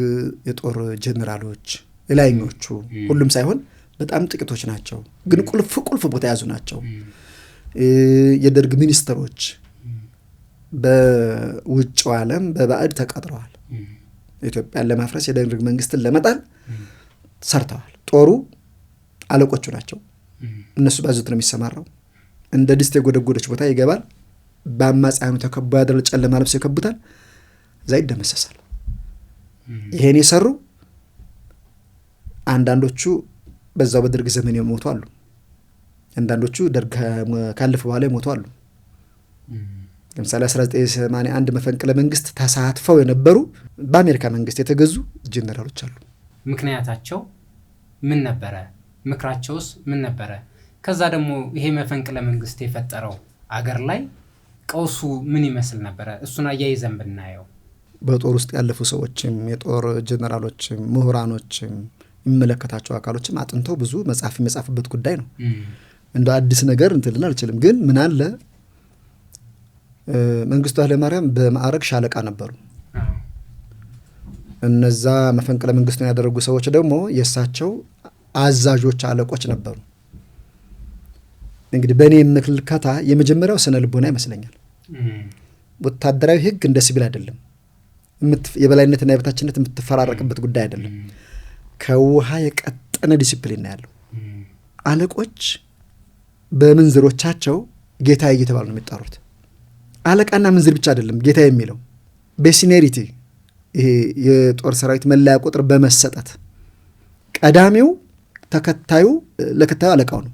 የጦር ጀነራሎች ላይኞቹ ሁሉም ሳይሆን በጣም ጥቂቶች ናቸው፣ ግን ቁልፍ ቦታ ያዙ ናቸው። የደርግ ሚኒስትሮች በውጭው ዓለም በባዕድ ተቀጥረዋል። ኢትዮጵያን ለማፍረስ የደርግ መንግስትን ለመጣል ሰርተዋል። ጦሩ አለቆቹ ናቸው። እነሱ ባዙት ነው የሚሰማራው። እንደ ድስት የጎደጎደች ቦታ ይገባል። በአማጽያኑ ተከቦ ያደረ ጨለማ ልብስ ይከቡታል፣ እዛ ይደመሰሳል። ይሄን የሰሩ አንዳንዶቹ በዛው በደርግ ዘመን የሞቱ አሉ። አንዳንዶቹ ደርግ ካለፈ በኋላ የሞቱ አሉ። ለምሳሌ 1981 መፈንቅለ መንግስት ተሳትፈው የነበሩ በአሜሪካ መንግስት የተገዙ ጀነራሎች አሉ። ምክንያታቸው ምን ነበረ? ምክራቸውስ ምን ነበረ? ከዛ ደግሞ ይሄ መፈንቅለ መንግስት የፈጠረው አገር ላይ ቀውሱ ምን ይመስል ነበረ? እሱን አያይዘን ብናየው በጦር ውስጥ ያለፉ ሰዎችም የጦር ጀነራሎችም ምሁራኖችም የሚመለከታቸው አካሎችም አጥንተው ብዙ መጽሐፍ የሚጻፉበት ጉዳይ ነው። እንደ አዲስ ነገር እንትን አልችልም። ግን ምን አለ መንግስቱ ኃይለማርያም በማዕረግ ሻለቃ ነበሩ። እነዛ መፈንቅለ መንግስቱን ያደረጉ ሰዎች ደግሞ የእሳቸው አዛዦች አለቆች ነበሩ። እንግዲህ በእኔ ምልከታ የመጀመሪያው ስነ ልቦና ይመስለኛል። ወታደራዊ ህግ እንደ ሲቪል አይደለም። የበላይነትና የበታችነት የምትፈራረቅበት ጉዳይ አይደለም። ከውሃ የቀጠነ ዲሲፕሊን ነው ያለው። አለቆች በምንዝሮቻቸው ጌታ እየተባሉ ነው የሚጠሩት። አለቃና ምንዝር ብቻ አይደለም ጌታ የሚለው በሲኒሪቲ ይሄ የጦር ሰራዊት መለያ ቁጥር በመሰጠት ቀዳሚው ተከታዩ ለከታዩ አለቃው ነው።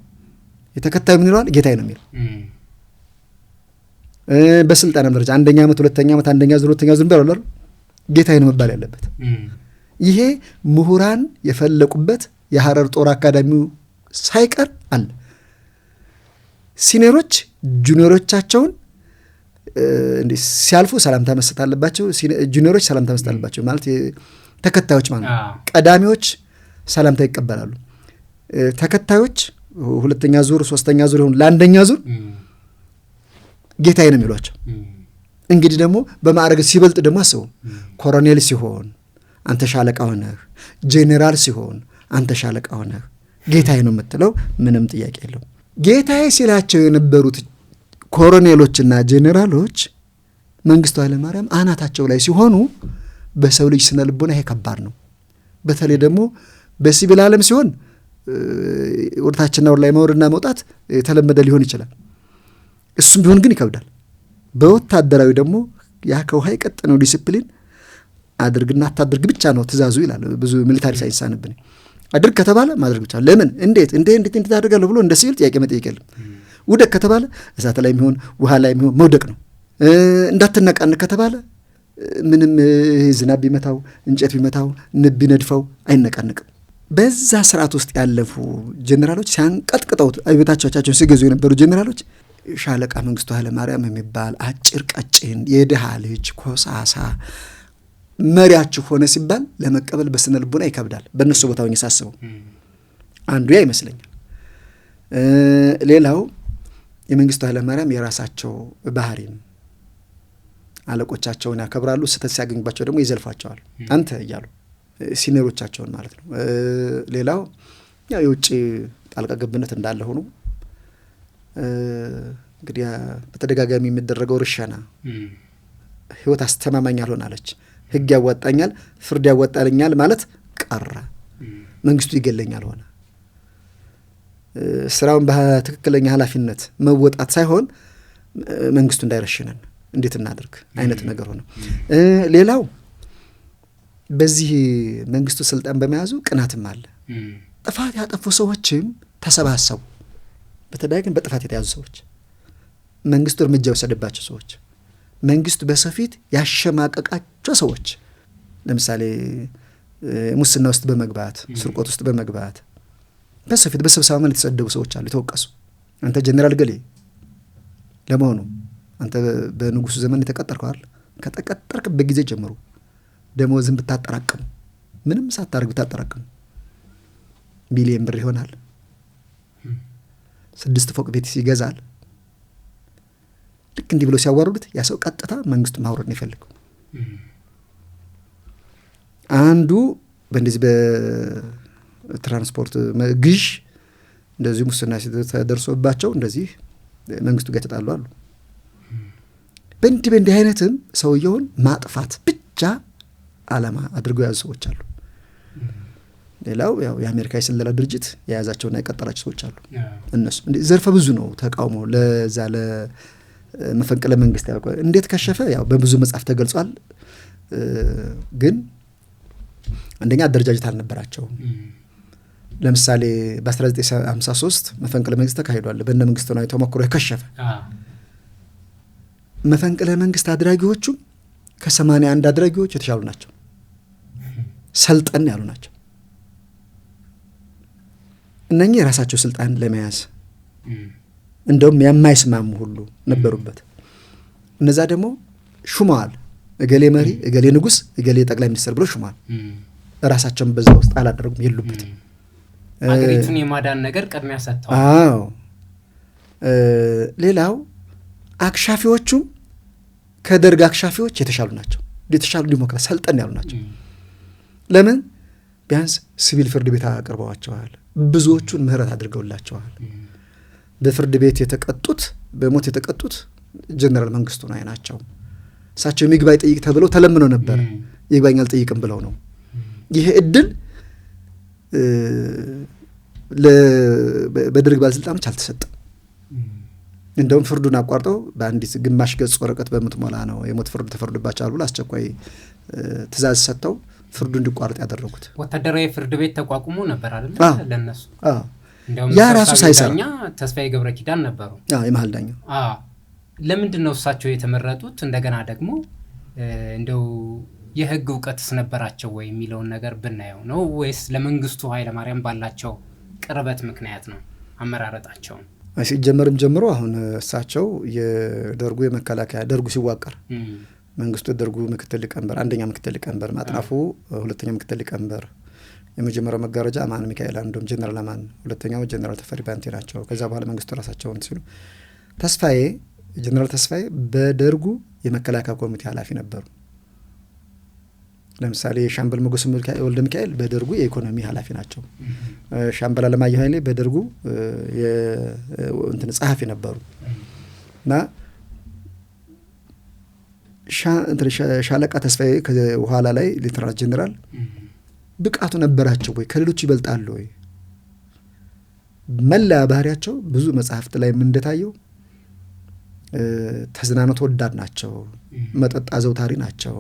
የተከታዩ ምን ይለዋል? ጌታዬ ነው የሚለው። በስልጣንም ደረጃ አንደኛ ዓመት፣ ሁለተኛ ዓመት፣ አንደኛ ዙር፣ ሁለተኛ ዙር እንደው ጌታዬ ነው መባል ያለበት። ይሄ ምሁራን የፈለቁበት የሐረር ጦር አካዳሚው ሳይቀር አለ። ሲኒየሮች ጁኒየሮቻቸውን እንዴ ሲያልፉ ሰላምታ መስጠት አለባቸው። ጁኒየሮች ሰላምታ መስጠት አለባቸው ማለት ተከታዮች ማለት ነው። ቀዳሚዎች ሰላምታ ይቀበላሉ። ተከታዮች ሁለተኛ ዙር ሶስተኛ ዙር ይሁን ለአንደኛ ዙር ጌታዬ ነው የሚሏቸው። እንግዲህ ደግሞ በማዕረግ ሲበልጥ ደግሞ አስቡ። ኮሎኔል ሲሆን አንተ ሻለቃ ሆነህ፣ ጄኔራል ሲሆን አንተ ሻለቃ ሆነህ ጌታዬ ነው የምትለው ምንም ጥያቄ የለው። ጌታዬ ሲላቸው የነበሩት ኮሎኔሎችና ጄኔራሎች መንግስቱ ኃይለማርያም አናታቸው ላይ ሲሆኑ በሰው ልጅ ስነ ልቦና ይሄ ከባድ ነው። በተለይ ደግሞ በሲቪል ዓለም ሲሆን ወርታችንና ወር ላይ መውረድና መውጣት የተለመደ ሊሆን ይችላል። እሱም ቢሆን ግን ይከብዳል። በወታደራዊ ደግሞ ያ ከውሃ የቀጠነው ዲሲፕሊን አድርግና አታድርግ ብቻ ነው ትእዛዙ ይላል። ብዙ ሚሊታሪ ሳይንስ አንብን አድርግ ከተባለ ማድረግ ብቻ። ለምን እንዴት ታደርጋለህ ብሎ እንደ ሲቪል ጥያቄ መጠየቅ የለም። ውደቅ ከተባለ እሳት ላይ የሚሆን ውሃ ላይ የሚሆን መውደቅ ነው። እንዳትነቃነቅ ከተባለ ምንም ዝናብ ቢመታው እንጨት ቢመታው ንብ ቢነድፈው አይነቃነቅም። በዛ ስርዓት ውስጥ ያለፉ ጄኔራሎች ሲያንቀጥቅጠው ቤታቸውን ሲገዙ የነበሩ ጄኔራሎች ሻለቃ መንግስቱ ኃይለማርያም የሚባል አጭር ቀጭን የድሃ ልጅ ኮሳሳ መሪያችሁ ሆነ ሲባል ለመቀበል በስነ ልቦና ይከብዳል። በእነሱ ቦታ ሆኜ ሳስበው አንዱ ያ ይመስለኛል። ሌላው የመንግስቱ ኃይለማርያም የራሳቸው ባህሪም አለቆቻቸውን ያከብራሉ፣ ስህተት ሲያገኙባቸው ደግሞ ይዘልፏቸዋል አንተ እያሉ ሲኒየሮቻቸውን ማለት ነው። ሌላው ያው የውጭ ጣልቃ ገብነት እንዳለ ሆኖ እንግዲህ በተደጋጋሚ የሚደረገው ርሸና ህይወት አስተማማኝ አልሆናለች። ህግ ያዋጣኛል፣ ፍርድ ያዋጣልኛል ማለት ቀረ። መንግስቱ ይገለኛል ሆነ። ስራውን በትክክለኛ ኃላፊነት መወጣት ሳይሆን መንግስቱ እንዳይረሽነን እንዴት እናድርግ አይነት ነገር ሆነ። ሌላው በዚህ መንግስቱ ስልጣን በመያዙ ቅናትም አለ። ጥፋት ያጠፉ ሰዎችም ተሰባሰቡ። በተለይ ግን በጥፋት የተያዙ ሰዎች፣ መንግስቱ እርምጃ የወሰደባቸው ሰዎች፣ መንግስቱ በሰው ፊት ያሸማቀቃቸው ሰዎች፣ ለምሳሌ ሙስና ውስጥ በመግባት ስርቆት ውስጥ በመግባት በሰው ፊት በስብሰባ ማለት የተሰደቡ ሰዎች አሉ፣ የተወቀሱ። አንተ ጀነራል ገሌ ለመሆኑ አንተ በንጉሱ ዘመን የተቀጠርከዋል? ከተቀጠርክበት ጊዜ ጀምሮ ደሞዝን ብታጠራቅሙ ምንም ሳታርግ ብታጠራቅሙ ቢሊየን ብር ይሆናል። 6 ፎቅ ቤት ይገዛል። ልክ እንዲህ ብሎ ሲያዋርዱት ያ ሰው ቀጥታ መንግስቱ ማውረድ ነው የፈለገው። አንዱ በእንደዚህ በትራንስፖርት ግዥ እንደዚህ ሙስና ተደርሶባቸው እንደዚህ መንግስቱ ጋር ተጣሉ አሉ። በእንዲህ አይነትም ሰውየውን ማጥፋት ብቻ ዓላማ አድርገው ያዙ ሰዎች አሉ። ሌላው ያው የአሜሪካ የስለላ ድርጅት የያዛቸውና የቀጠላቸው ሰዎች አሉ። እነሱ ዘርፈ ብዙ ነው ተቃውሞ ለዛ ለመፈንቅለ መንግስት ያው እንዴት ከሸፈ ያው በብዙ መጽሐፍ ተገልጿል። ግን አንደኛ አደረጃጀት አልነበራቸውም። ለምሳሌ በ1953 መፈንቅለ መንግስት ተካሂዷል። በእነ መንግስቱ ነው ተሞክሮ የከሸፈ። መፈንቅለ መንግስት አድራጊዎቹ ከ81 አድራጊዎች የተሻሉ ናቸው፣ ሰልጠን ያሉ ናቸው። እነኚህ የራሳቸው ስልጣን ለመያዝ እንደውም የማይስማሙ ሁሉ ነበሩበት። እነዛ ደግሞ ሹመዋል። እገሌ መሪ፣ እገሌ ንጉስ፣ እገሌ ጠቅላይ ሚኒስትር ብሎ ሹመዋል። ራሳቸውን በዛ ውስጥ አላደረጉም፣ የሉበትም። አገሪቱን የማዳን ነገር ቅድሚያ ሰጥተዋል። አዎ። ሌላው አክሻፊዎቹም ከደርግ አክሻፊዎች የተሻሉ ናቸው፣ የተሻሉ ዲሞክራሲ ሰልጠን ያሉ ናቸው። ለምን? ቢያንስ ሲቪል ፍርድ ቤት አቅርበዋቸዋል። ብዙዎቹን ምህረት አድርገውላቸዋል። በፍርድ ቤት የተቀጡት በሞት የተቀጡት ጀነራል መንግስቱ ነው ናቸው። እሳቸው ይግባኝ ጠይቅ ተብለው ተለምነው ነበር። ይግባኝ አልጠይቅም ብለው ነው። ይሄ እድል በደርግ ባለስልጣኖች አልተሰጠም። እንደውም ፍርዱን አቋርጠው በአንዲት ግማሽ ገጽ ወረቀት በምትሞላ ነው የሞት ፍርድ ተፈርዶባቸዋል ብሎ አስቸኳይ ትእዛዝ ሰጥተው ፍርዱ እንዲቋረጥ ያደረጉት። ወታደራዊ ፍርድ ቤት ተቋቁሞ ነበር አይደል? ለነሱ ያ ራሱ ሳይሰራ ተስፋዬ ገብረ ኪዳን ነበሩ የመሀል ዳኛው። ለምንድን ነው እሳቸው የተመረጡት? እንደገና ደግሞ እንደው የህግ እውቀትስ ነበራቸው ወይ የሚለውን ነገር ብናየው ነው ወይስ ለመንግስቱ ኃይለማርያም ባላቸው ቅርበት ምክንያት ነው አመራረጣቸው? ሲጀመርም ጀምሮ አሁን እሳቸው የደርጉ የመከላከያ ደርጉ ሲዋቀር መንግስቱ ደርጉ ምክትል ሊቀመንበር፣ አንደኛ ምክትል ሊቀመንበር፣ ማጥናፉ ሁለተኛ ምክትል ሊቀመንበር፣ የመጀመሪያው መጋረጃ አማን ሚካኤል አንዱም ጀነራል አማን፣ ሁለተኛው ጀነራል ተፈሪ ባንቴ ናቸው። ከዛ በኋላ መንግስቱ ራሳቸውን ሲሉ ተስፋዬ ጀነራል ተስፋዬ በደርጉ የመከላከያ ኮሚቴ ኃላፊ ነበሩ። ለምሳሌ ሻምበል ሞገስ ወልደ ሚካኤል በደርጉ የኢኮኖሚ ኃላፊ ናቸው። ሻምበል አለማየሁ ኃይሌ በደርጉ እንትን ጸሐፊ ነበሩ እና ሻለቃ ተስፋዬ ከኋላ ላይ ሌተናንት ጀነራል ብቃቱ ነበራቸው ወይ? ከሌሎች ይበልጣሉ ወይ? መላ ባህሪያቸው ብዙ መጽሐፍት ላይ ምን እንደታየው ተዝናኖት ወዳድ ናቸው፣ መጠጥ አዘውታሪ ናቸው፣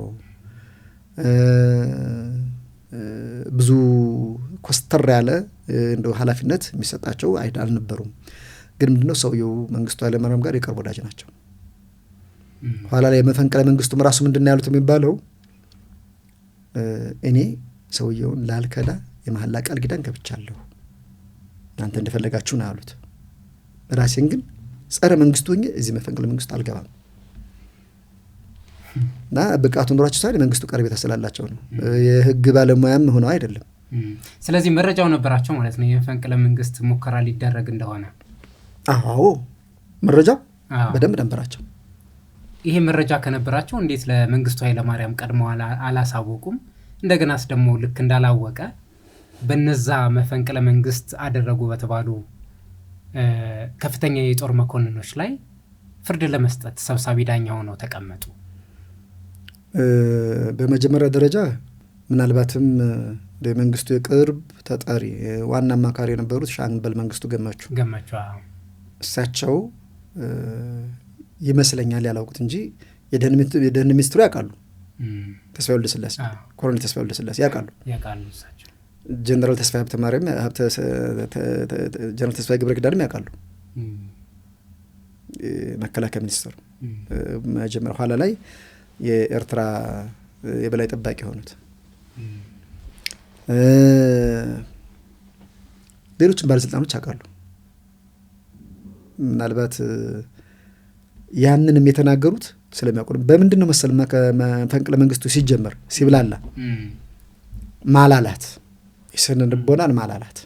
ብዙ ኮስተር ያለ እንደው ኃላፊነት የሚሰጣቸው አልነበሩም። ግን ምንድነው ሰውየው መንግስቱ ኃይለማርያም ጋር የቅርብ ወዳጅ ናቸው። ኋላ ላይ መፈንቅለ መንግስቱም ራሱ ምንድን ነው ያሉት የሚባለው እኔ ሰውየውን ላልከዳ የመሐላ ቃል ኪዳን ገብቻለሁ፣ እናንተ እንደፈለጋችሁ ነው ያሉት። ራሴን ግን ጸረ መንግስቱ ሆኜ እዚህ መፈንቅለ መንግስቱ አልገባም እና ብቃቱ ኑሯቸው ሳይሆን የመንግስቱ ቀረቤታ ስላላቸው ነው። የህግ ባለሙያም ሆነው አይደለም። ስለዚህ መረጃው ነበራቸው ማለት ነው የመፈንቅለ መንግስት ሙከራ ሊደረግ እንደሆነ። አዎ መረጃው በደንብ ነበራቸው። ይሄ መረጃ ከነበራቸው እንዴት ለመንግስቱ ኃይለማርያም ቀድመው አላሳወቁም? እንደገናስ ደግሞ ልክ እንዳላወቀ በነዛ መፈንቅለ መንግስት አደረጉ በተባሉ ከፍተኛ የጦር መኮንኖች ላይ ፍርድ ለመስጠት ሰብሳቢ ዳኛ ሆነው ተቀመጡ። በመጀመሪያ ደረጃ ምናልባትም ለመንግስቱ የቅርብ ተጠሪ ዋና አማካሪ የነበሩት ሻምበል መንግስቱ ገመቹ እሳቸው ይመስለኛል ያላውቁት እንጂ የደህንነት ሚኒስትሩ ያውቃሉ። ተስፋዬ ወልደስላሴ ኮሎኔል ተስፋዬ ወልደስላሴ ያውቃሉ እሳቸው። ጀነራል ተስፋዬ ሀብተማርያም ጀነራል ተስፋዬ ገብረ ኪዳንም ያውቃሉ። መከላከያ ሚኒስትሩ መጀመሪያ ኋላ ላይ የኤርትራ የበላይ ጠባቂ ሆኑት። ሌሎችም ባለስልጣኖች ያውቃሉ። ምናልባት ያንንም የተናገሩት ስለሚያውቁ በምንድን ነው መሰል መፈንቅለ መንግስቱ ሲጀመር ሲብላላ ማላላት፣ የስነ ልቦናን ማላላት፣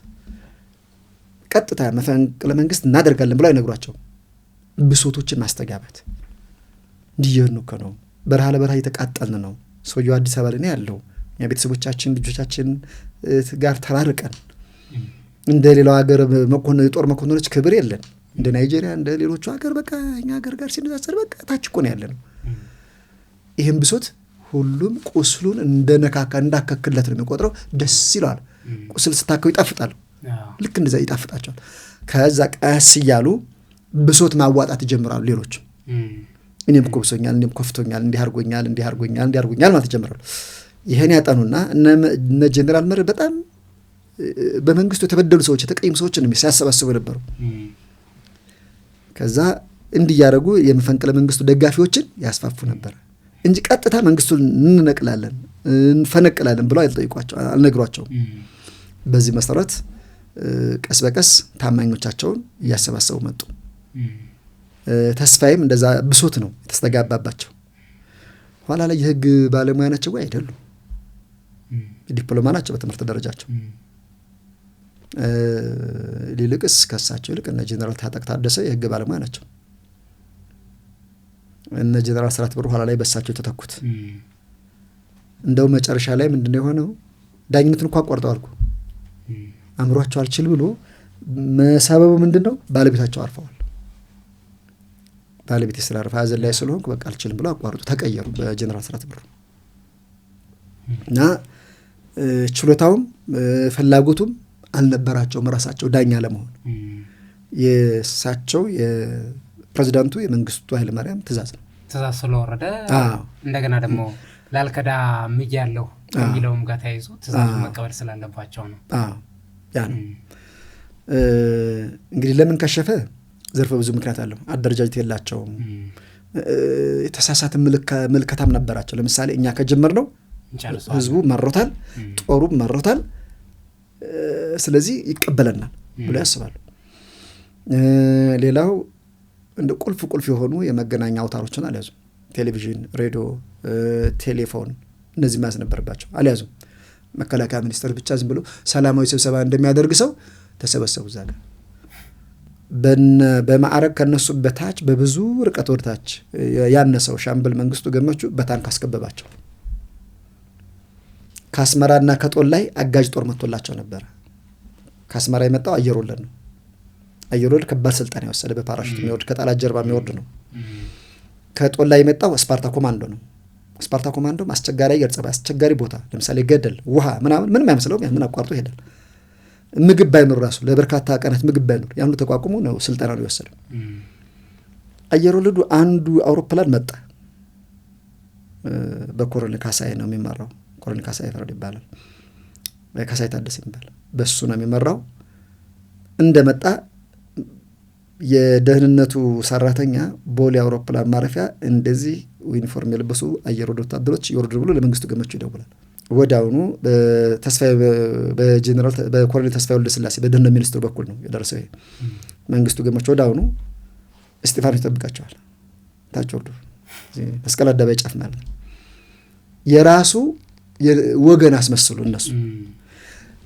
ቀጥታ መፈንቅለ መንግስት እናደርጋለን ብለው አይነግሯቸው፣ ብሶቶችን ማስተጋባት። እንዲየኑ ነው በረሃ ለበረሃ እየተቃጠልን ነው፣ ሰውየው አዲስ አበባ ላይ ነው ያለው፣ እኛ ቤተሰቦቻችን ልጆቻችን ጋር ተራርቀን እንደ ሌላው ሀገር የጦር መኮንኖች ክብር የለን፣ እንደ ናይጄሪያ እንደ ሌሎቹ ሀገር በቃ እኛ ሀገር ጋር ሲነጻጸር በቃ ታች እኮ ነው ያለነው። ይህም ብሶት ሁሉም ቁስሉን እንደነካካ እንዳከክለት ነው የሚቆጥረው። ደስ ይለዋል። ቁስል ስታከው ይጣፍጣል። ልክ እንደዛ ይጣፍጣቸዋል። ከዛ ቀስ እያሉ ብሶት ማዋጣት ይጀምራሉ። ሌሎች እኔም እኮ ብሶኛል፣ እኔም ኮፍቶኛል፣ እንዲህ አድርጎኛል ማለት ይጀምራሉ። ይሄን ያጠኑና እነ ጄኔራል መርዕድ በጣም በመንግስቱ የተበደሉ ሰዎች የተቀየሙ ሰዎችን ሲያሰባስቡ ነበሩ። ከዛ እንዲያደርጉ የመፈንቅለ መንግስቱ ደጋፊዎችን ያስፋፉ ነበር እንጂ ቀጥታ መንግስቱን እንፈነቅላለን ብለው አልነግሯቸውም። በዚህ መሰረት ቀስ በቀስ ታማኞቻቸውን እያሰባሰቡ መጡ። ተስፋዬም እንደዛ ብሶት ነው የተስተጋባባቸው። ኋላ ላይ የህግ ባለሙያ ናቸው ወይ አይደሉም፣ ዲፕሎማ ናቸው በትምህርት ደረጃቸው። ሊልቅስ ከሳቸው ይልቅ እነ ጄኔራል ታጠቅ ታደሰ የህግ ባለሙያ ናቸው። እነ ጄኔራል ስራት ብሩ ኋላ ላይ በሳቸው የተተኩት። እንደው መጨረሻ ላይ ምንድነው የሆነው? ዳኝነቱን እንኳን ቆርጠው አልኩ አምሯቸው አልችል ብሎ መሰበቡ ምንድነው? ባለቤታቸው አርፈዋል። ባለቤት ስላረፈ ሀዘን ላይ ስለሆንኩ በቃ አልችልም ብሎ አቋርጡ ተቀየሩ በጄኔራል ስራት ብሩ እና ችሎታውም ፍላጎቱም አልነበራቸውም ራሳቸው ዳኛ ለመሆን። የእሳቸው የፕሬዚዳንቱ የመንግስቱ ኃይለማርያም ትእዛዝ ስለወረደ እንደገና ደግሞ ላልከዳ ምያለሁ የሚለውም ጋር ተያይዞ ትእዛዙ መቀበል ስላለባቸው ነው። ያ ነው እንግዲህ። ለምን ከሸፈ? ዘርፈ ብዙ ምክንያት አለው። አደረጃጀት የላቸውም። የተሳሳተ ምልከታም ነበራቸው። ለምሳሌ እኛ ከጀመርነው ህዝቡ መሮታል፣ ጦሩም መሮታል፣ ስለዚህ ይቀበለናል ብሎ ያስባሉ። ሌላው እንደ ቁልፍ የሆኑ የመገናኛ አውታሮችን አልያዙም። ቴሌቪዥን፣ ሬዲዮ፣ ቴሌፎን እነዚህ ማዝ ነበርባቸው፣ አልያዙም። መከላከያ ሚኒስቴር ብቻ ዝም ብሎ ሰላማዊ ስብሰባ እንደሚያደርግ ሰው ተሰበሰቡ። እዛ ጋር በማዕረግ ከነሱ በታች በብዙ ርቀት ወደታች ያነሰው ሻምበል መንግስቱ ገመቹ በታንክ አስከበባቸው። ከአስመራና ከጦል ላይ አጋዥ ጦር መጥቶላቸው ነበር። ከአስመራ የመጣው አየር ወለድ ነው። አየር ወለድ ከባድ ስልጣን የወሰደ በፓራሹት የሚወርድ ከጣላት ጀርባ የሚወርድ ነው። ከጦል ላይ የመጣው ስፓርታ ኮማንዶ ነው። ስፓርታ ኮማንዶም አስቸጋሪ አየር ጸባይ፣ አስቸጋሪ ቦታ፣ ለምሳሌ ገደል፣ ውሃ ምንም አይመስለውም። ያንን አቋርጦ ይሄዳል። ምግብ ባይኖር ራሱ ለበርካታ ቀናት ምግብ ባይኖር ያንኑ ተቋቁሞ ነው ስልጠና ነው የወሰደው። አየር ወለዱ አንዱ አውሮፕላን መጣ። በኮሎኔል ካሳዬ ነው የሚመራው። ኮሎኔል ካሳዬ ፈረድ ይባላል። ካሳዬ ታደሰ ይባላል። በሱ ነው የሚመራው። እንደመጣ የደህንነቱ ሰራተኛ ቦሌ አውሮፕላን ማረፊያ እንደዚህ ዩኒፎርም የለበሱ አየር ወለድ ወታደሮች ይወርዱ ብሎ ለመንግስቱ ገመቹ ይደውላል። ወዲያውኑ በኮሎኔል ተስፋዬ ወልደ ስላሴ በደህንነት ሚኒስትሩ በኩል ነው የደረሰው። መንግስቱ ገመቹ ወዲያውኑ እስጢፋኖስ ይጠብቃቸዋል። ታች ወርዱ መስቀል አደባባይ ጫፍ ማለት ነው። የራሱ ወገን አስመስሉ እነሱ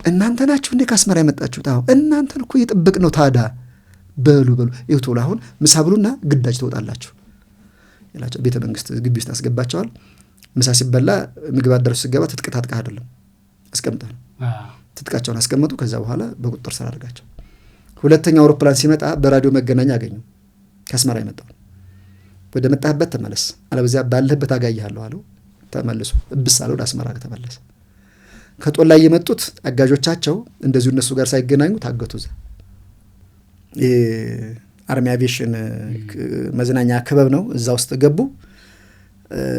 እናንተ ናችሁ እንዴ ከአስመራ ያመጣችሁት? አዎ እናንተን እኮ እየጠበቅ ነው። ታዲያ በሉ ይውጡ አሁን ምሳ ብሉና ግዳጅ ትወጣላችሁ ይላቸው። ቤተ መንግስት ግቢ ውስጥ አስገባቸዋል። ምሳ ሲበላ ምግብ አዳራሽ ሲገባ ትጥቅ ታጥቀህ አይደለም አስቀምጠህ ነው። ትጥቃቸውን አስቀመጡ። ከዛ በኋላ በቁጥጥር ስር አድርጋቸው። ሁለተኛው አውሮፕላን ሲመጣ በራዲዮ መገናኛ አገኙ። ከአስመራ የመጣው ወደ መጣህበት ተመለስ፣ አለበዚያ ባለህበት አጋይሃለሁ አለው። ተመልሶ እብስ አለው። ወደ አስመራ ተመለሰ። ከጦር ላይ የመጡት አጋዦቻቸው እንደዚሁ እነሱ ጋር ሳይገናኙ ታገቱ። አርሚ አቪዬሽን መዝናኛ ክበብ ነው። እዛ ውስጥ ገቡ።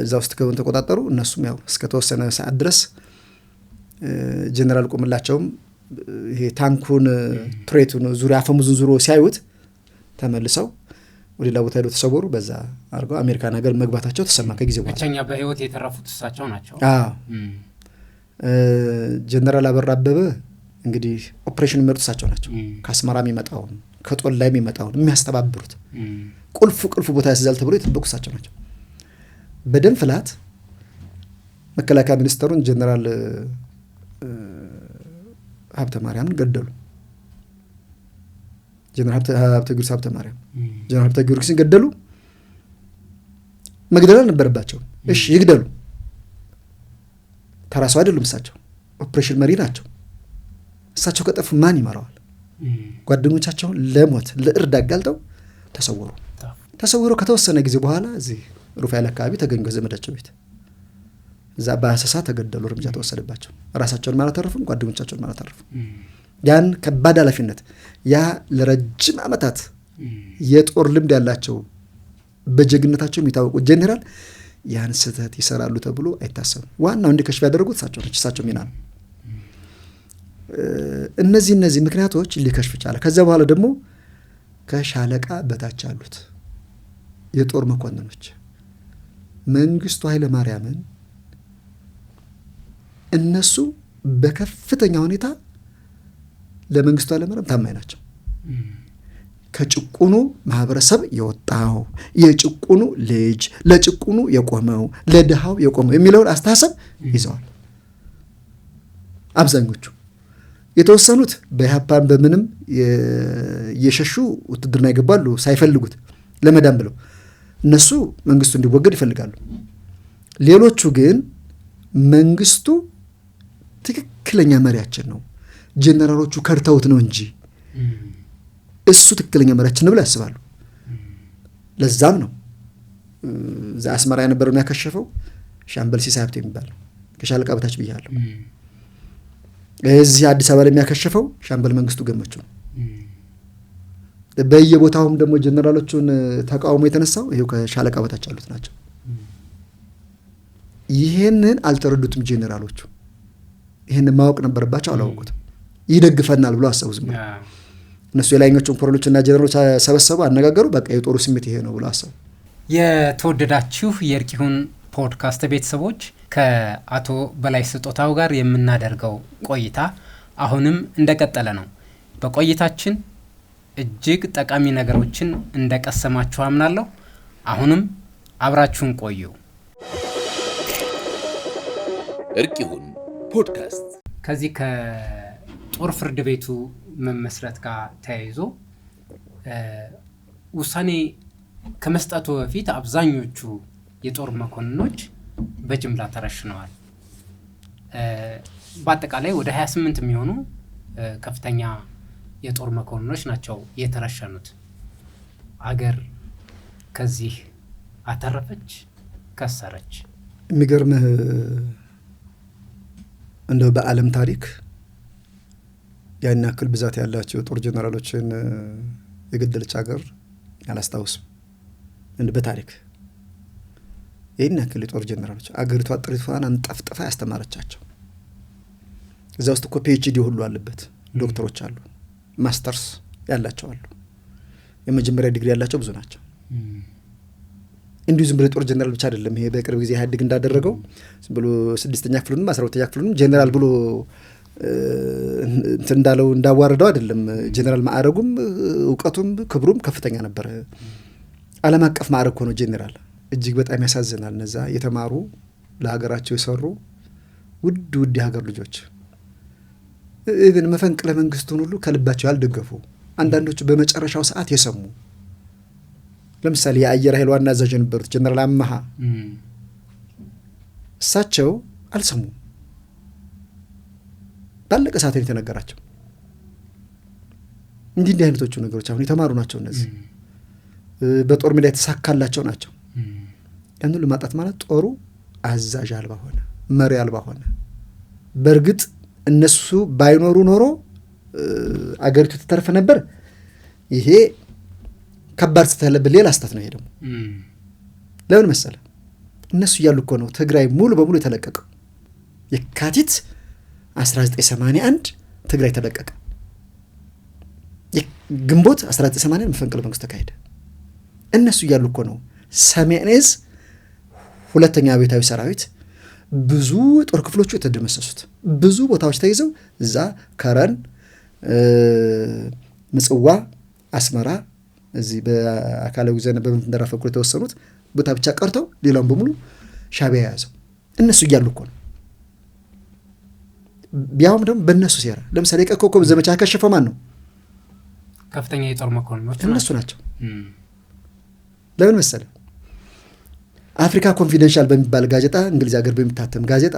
እዛ ውስጥ ክበቡን ተቆጣጠሩ። እነሱም ያው እስከ ተወሰነ ሰዓት ድረስ ጀነራል ቆምላቸውም ይሄ ታንኩን ቱሬቱን ዙሪያ አፈሙዙን ዙሮ ሲያዩት ተመልሰው ወደ ሌላ ቦታ ሄደው ተሰወሩ። በዛ አድርገው አሜሪካን ሀገር መግባታቸው ተሰማ። ከጊዜ በኋላ ብቸኛ በህይወት የተረፉት እሳቸው ናቸው። ጀነራል አበራ አበበ እንግዲህ ኦፕሬሽን የሚመሩት እሳቸው ናቸው። ከአስመራ የሚመጣውን ከጦር ላይ የሚመጣውን የሚያስተባብሩት ቁልፍ ቦታ ያስይዛል ተብሎ የተጠበቁ እሳቸው ናቸው። በደም ፍላት መከላከያ ሚኒስተሩን ጀነራል ሀብተ ማርያምን ገደሉ። ጀነራል ሀብተ ጊዮርጊስ ሀብተ ማርያም ጀነራል ሀብተ ጊዮርጊስን ገደሉ። መግደል አልነበረባቸውም። እሺ ይግደሉ። ተራሱ አይደሉም። እሳቸው ኦፕሬሽን መሪ ናቸው። እሳቸው ከጠፉ ማን ይመራዋል? ጓደኞቻቸውን ለሞት ለእርድ አጋልጠው ተሰወሩ። ከተወሰነ ጊዜ በኋላ እዚህ ሩፋኤል አካባቢ ተገኙ ከዘመዳቸው ቤት። እዛ በአሰሳ ተገደሉ። እርምጃ ተወሰደባቸው። ራሳቸውን አላተረፉም፣ ጓደኞቻቸውን አላተረፉም። ያን ከባድ ኃላፊነት ያ ለረጅም ዓመታት የጦር ልምድ ያላቸው በጀግነታቸው የሚታወቁ ጄኔራል ያን ስህተት ይሰራሉ ተብሎ አይታሰብም። ዋናው እንዲከሽፍ ያደረጉት እሳቸው ናቸው። እሳቸው ሚና ነው። እነዚህ ምክንያቶች ሊከሽፍ ቻለ። ከዛ በኋላ ደግሞ ከሻለቃ በታች ያሉት የጦር መኮንኖች መንግስቱ ኃይለ ማርያምን እነሱ በከፍተኛ ሁኔታ ለመንግስቱ ኃይለ ማርያም ታማኝ ናቸው። ከጭቁኑ ማህበረሰብ የወጣው የጭቁኑ ልጅ ለጭቁኑ የቆመው ለድሃው የቆመው የሚለውን አስተሳሰብ ይዘዋል። አብዛኞቹ የተወሰኑት በኢህአፓን በምንም የሸሹ ውትድርና ይገባሉ ሳይፈልጉት ለመዳን ብለው እነሱ መንግስቱ እንዲወገድ ይፈልጋሉ። ሌሎቹ ግን መንግስቱ ትክክለኛ መሪያችን ነው፣ ጀነራሎቹ ከርተውት ነው እንጂ እሱ ትክክለኛ መሪያችን ነው ብለው ያስባሉ። ለዛም ነው እዛ አስመራ የነበረውን ያከሸፈው ሻምበል ሲሳይ ሀብቴ የሚባል ከሻለቃ በታች ብያለሁ። እዚህ አዲስ አበባ ላይ የሚያከሸፈው ሻምበል መንግስቱ ገመቹ ነው። በየቦታውም ደግሞ ጀነራሎቹን ተቃውሞ የተነሳው ይሄው ከሻለቃ በታች ያሉት ናቸው። ይሄንን አልተረዱትም ጀነራሎቹ። ይሄንን ማወቅ ነበረባቸው፣ አላወቁትም። ይደግፈናል ብሎ አሰቡ። ዝም ብሎ እነሱ የላይኞቹን ኮሎኔሎችና ጀነራሎች ሰበሰቡ፣ አነጋገሩ። በቃ የጦሩ ስሜት ይሄ ነው ብሎ አሰቡ። የተወደዳችሁ የእርቂሁን ፖድካስት ቤተሰቦች ከአቶ በላይ ስጦታው ጋር የምናደርገው ቆይታ አሁንም እንደቀጠለ ነው። በቆይታችን እጅግ ጠቃሚ ነገሮችን እንደቀሰማችሁ አምናለሁ። አሁንም አብራችሁን ቆዩ። እርቂሁን ፖድካስት ከዚህ ከጦር ፍርድ ቤቱ መመስረት ጋር ተያይዞ ውሳኔ ከመስጠቱ በፊት አብዛኞቹ የጦር መኮንኖች በጅምላ ተረሽነዋል። በአጠቃላይ ወደ 28 የሚሆኑ ከፍተኛ የጦር መኮንኖች ናቸው የተረሸኑት። አገር ከዚህ አተረፈች፣ ከሰረች። የሚገርምህ እንደው በዓለም ታሪክ ያን ያክል ብዛት ያላቸው የጦር ጀነራሎችን የገደለች ሀገር አላስታውስም። በታሪክ ይህን ያክል የጦር ጀነራሎች አገሪቷ ጥሪቷን አንጠፍጥፋ ያስተማረቻቸው እዛ ውስጥ እኮ ፒኤችዲ ሁሉ አለበት። ዶክተሮች አሉ፣ ማስተርስ ያላቸው አሉ፣ የመጀመሪያ ዲግሪ ያላቸው ብዙ ናቸው። እንዲሁ ዝም ብሎ ጦር ጀነራል ብቻ አይደለም። ይሄ በቅርብ ጊዜ ኢህአዴግ እንዳደረገው ዝም ብሎ 6ኛ ክፍሉንም 12ኛ ክፍሉንም ጀነራል ብሎ እንትን እንዳለው እንዳዋረደው አይደለም። ጀነራል ማዕረጉም እውቀቱም ክብሩም ከፍተኛ ነበር። ዓለም አቀፍ ማዕረግ ሆኖ ጀነራል እጅግ በጣም ያሳዝናል። እነዛ የተማሩ ለሀገራቸው የሰሩ ውድ የሀገር ልጆች ኢቭን መፈንቅለ መንግስቱን ሁሉ ከልባቸው ያልደገፉ አንዳንዶቹ በመጨረሻው ሰዓት የሰሙ ለምሳሌ የአየር ኃይል ዋና አዛዥ የነበሩት ጀነራል አመሃ እሳቸው አልሰሙም። ባለቀ ሰዓት ነው የተነገራቸው። እንዲህ አይነቶቹ ነገሮች አሁን የተማሩ ናቸው። እነዚህ በጦር ሜዳ የተሳካላቸው ናቸው። ያን ሁሉ ማጣት ማለት ጦሩ አዛዥ አልባ ሆነ፣ መሪ አልባ ሆነ። በእርግጥ እነሱ ባይኖሩ ኖሮ አገሪቱ ተተርፈ ነበር። ይሄ ከባድ ስተለብን ሌላ ስታት ነው። ይሄ ደግሞ ለምን መሰለ? እነሱ እያሉ እኮ ነው ትግራይ ሙሉ በሙሉ የተለቀቀው። የካቲት 1981 ትግራይ ተለቀቀ። ግንቦት 1980 መፈንቅለ መንግስት ተካሄደ። እነሱ እያሉ እኮ ነው ሰሜን ዕዝ ሁለተኛ አብዮታዊ ሰራዊት ብዙ ጦር ክፍሎቹ የተደመሰሱት፣ ብዙ ቦታዎች ተይዘው እዛ ከረን፣ ምጽዋ፣ አስመራ እዚህ በአካላዊ ዘነ በመንደራ ፈኩር የተወሰኑት ቦታ ብቻ ቀርተው ሌላውን በሙሉ ሻዕቢያ ያዘው። እነሱ እያሉ እኮ ነው። ቢያውም ደግሞ በእነሱ ሴራ ለምሳሌ የኮከብ ዘመቻ ከሸፈው ማን ነው? ከፍተኛ የጦር መኮንኖች እነሱ ናቸው። ለምን መሰለ? አፍሪካ ኮንፊደንሻል በሚባል ጋዜጣ እንግሊዝ ሀገር በሚታተም ጋዜጣ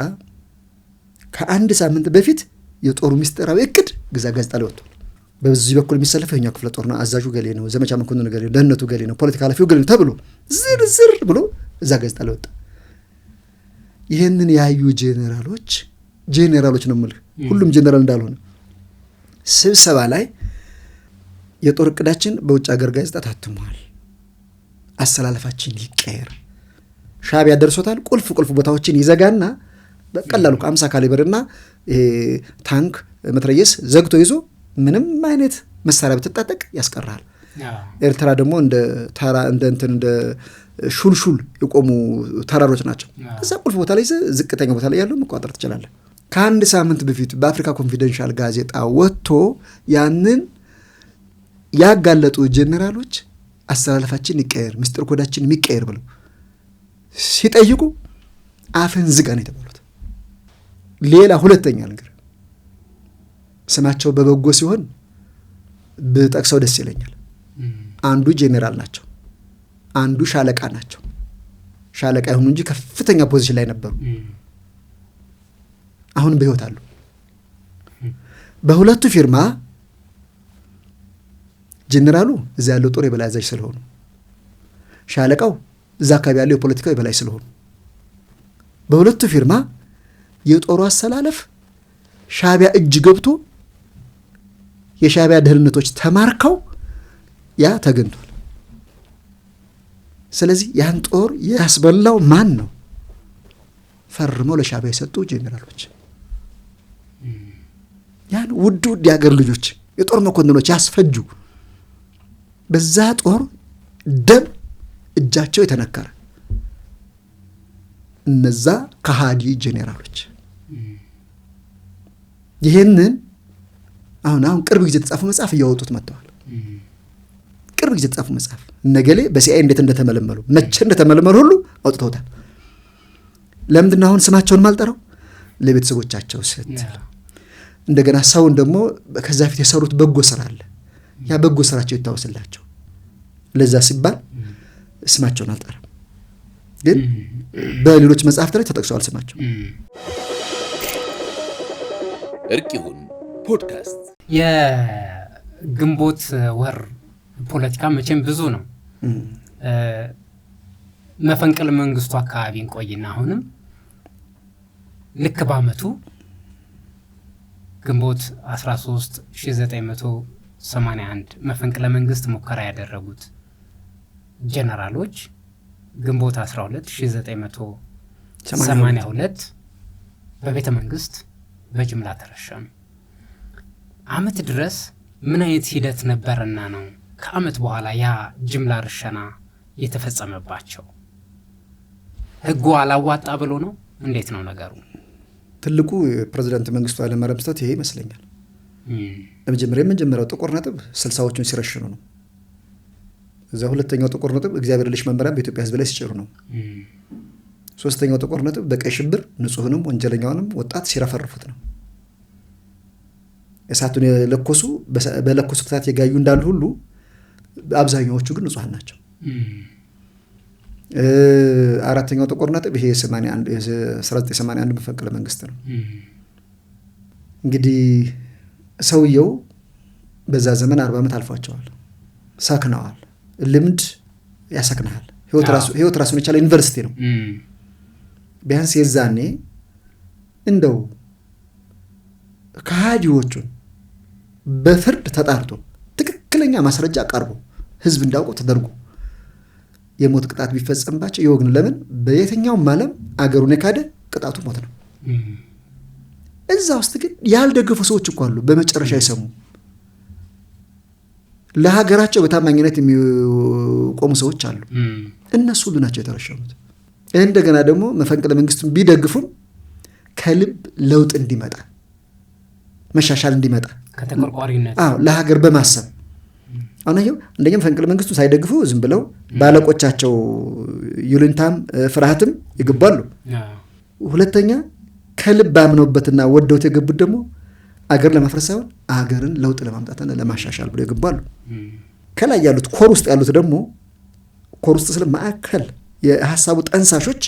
ከአንድ ሳምንት በፊት የጦሩ ሚስጥራዊ እቅድ ግዛ ጋዜጣ ላይ ወጥቷል። በዚህ በኩል የሚሰለፈው የኛ ክፍለ ጦር ነው፣ አዛዡ ገሌ ነው፣ ዘመቻ መኮንኑ ገሌ ነው፣ ደህንነቱ ገሌ ነው፣ ፖለቲካ ኃላፊው ገሌ ነው ተብሎ ዝርዝር ብሎ እዛ ጋዜጣ ላይ ወጣ። ይህንን ያዩ ጄኔራሎች ነው የምልህ፣ ሁሉም ጄኔራል እንዳልሆነ ስብሰባ ላይ የጦር እቅዳችን በውጭ ሀገር ጋዜጣ ታትሟል፣ አሰላለፋችን ይቀየር፣ ሻዕቢያ ደርሶታል፣ ቁልፍ ቦታዎችን ይዘጋና በቀላሉ 50 ካሊበርና ታንክ መትረየስ ዘግቶ ይዞ ምንም አይነት መሳሪያ ብትጣጠቅ ያስቀራል። ኤርትራ ደግሞ እንደ ሹልሹል የቆሙ ተራሮች ናቸው። እዛ ቁልፍ ቦታ ላይ ዝቅተኛ ቦታ ላይ ያለው መቋጠር ትችላለህ። ከአንድ ሳምንት በፊት በአፍሪካ ኮንፊደንሻል ጋዜጣ ወጥቶ ያንን ያጋለጡ ጄኔራሎች አሰላለፋችን ይቀየር፣ ምስጢር ኮዳችን የሚቀየር ብለው ሲጠይቁ አፍን ዝጋ ነው የተባሉት። ሌላ ሁለተኛ ነገር ስማቸው በበጎ ሲሆን ብጠቅሰው ደስ ይለኛል። አንዱ ጄኔራል ናቸው፣ አንዱ ሻለቃ ናቸው። ሻለቃ ይሁኑ እንጂ ከፍተኛ ፖዚሽን ላይ ነበሩ። አሁን በሕይወት አሉ። በሁለቱ ፊርማ ጄኔራሉ እዛ ያለው ጦር የበላይ አዛዥ ስለሆኑ፣ ሻለቃው እዛ አካባቢ ያለው የፖለቲካው የበላይ ስለሆኑ በሁለቱ ፊርማ የጦሩ አሰላለፍ ሻዕቢያ እጅ ገብቶ የሻዕቢያ ደህንነቶች ተማርከው ያ ተገኝቷል። ስለዚህ ያን ጦር ያስበላው ማን ነው? ፈርመው ለሻዕቢያ የሰጡ ጄኔራሎች፣ ያን ውድ የሀገር ልጆች የጦር መኮንኖች ያስፈጁ፣ በዛ ጦር ደም እጃቸው የተነከረ እነዛ ከሃዲ ጄኔራሎች ይሄንን አሁን ቅርብ ጊዜ የተጻፉ መጽሐፍ እያወጡት መጥተዋል። ቅርብ ጊዜ የተጻፉ መጽሐፍ ነገሌ በሲአይኤ እንዴት እንደተመለመሉ መቼ እንደተመለመሉ ሁሉ አውጥተውታል። ለምንድነው አሁን ስማቸውን ማልጠራው? ለቤተሰቦቻቸው ስትል እንደገና ሰውን ደግሞ ከዛ ፊት የሰሩት በጎ ስራ አለ፣ ያ በጎ ስራቸው ይታወስላቸው። ለዛ ሲባል ስማቸውን አልጠራም፣ ግን በሌሎች መጽሐፍት ላይ ተጠቅሰዋል ስማቸው። እርቅ ይሁን ፖድካስት። የግንቦት ወር ፖለቲካ መቼም ብዙ ነው። መፈንቅለ መንግስቱ አካባቢ እንቆይና አሁንም ልክ በዓመቱ ግንቦት 13 1981 መፈንቅለ መንግስት ሙከራ ያደረጉት ጀነራሎች ግንቦት 12 1982 በቤተ መንግስት በጅምላ ተረሸኑ። አመት ድረስ ምን አይነት ሂደት ነበርና ነው ከአመት በኋላ ያ ጅምላ ርሸና የተፈጸመባቸው? ህጉ አላዋጣ ብሎ ነው? እንዴት ነው ነገሩ? ትልቁ የፕሬዝዳንት መንግስቱ ኃይለማርያም ስህተት ይሄ ይመስለኛል። የመጀመሪያው ጥቁር ነጥብ 60ዎቹን ሲረሽኑ ነው። እዛ ሁለተኛው ጥቁር ነጥብ እግዚአብሔር ልጅ መመሪያን በኢትዮጵያ ህዝብ ላይ ሲጭሩ ነው። ሶስተኛው ጥቁር ነጥብ በቀይ ሽብር ንጹህንም ወንጀለኛውንም ወጣት ሲረፈርፉት ነው። እሳቱን የለኮሱ በለኮሱት እሳት የጋዩ እንዳሉ ሁሉ አብዛኛዎቹ ግን ንጹሃን ናቸው። አራተኛው ጥቁር ነጥብ ይሄ 1981 መፈንቅለ መንግስት ነው። እንግዲህ ሰውየው በዛ ዘመን 40 ዓመት አልፏቸዋል። ሰክነዋል። ልምድ ያሰክናል። ህይወት ራሱን የቻለ ዩኒቨርሲቲ ነው። ቢያንስ የዛኔ እንደው ከሃዲዎቹን በፍርድ ተጣርቶ ትክክለኛ ማስረጃ ቀርቦ ህዝብ እንዳውቀው ተደርጎ የሞት ቅጣት ቢፈጸምባቸው ይወግን። ለምን በየትኛውም ዓለም አገሩን የካደ ቅጣቱ ሞት ነው። እዛ ውስጥ ግን ያልደገፉ ሰዎች እኮ አሉ። በመጨረሻ ይሰሙ ለሀገራቸው በታማኝነት የሚቆሙ ሰዎች አሉ። እነሱ ሁሉ ናቸው የተረሸኑት። እንደገና ደግሞ መፈንቅለ መንግስቱን ቢደግፉም ከልብ ለውጥ እንዲመጣ መሻሻል እንዲመጣ ከተቆርቋሪነት ለሀገር በማሰብ አሁን አንደኛ መፈንቅለ መንግስቱ ሳይደግፉ ዝም ብለው ባለቆቻቸው ይሉንታም ፍርሃትም ይገባሉ። ሁለተኛ ከልብ አምነውበትና ወደውት የገቡት ደግሞ አገር ለማፍረስ ሳይሆን አገርን ለውጥ ለማምጣትና ለማሻሻል ብለው ይገባሉ። ከላይ ያሉት ኮር ውስጥ ያሉት ደግሞ ኮር ውስጥ ስለማዕከል የሐሳቡ ጠንሳሾች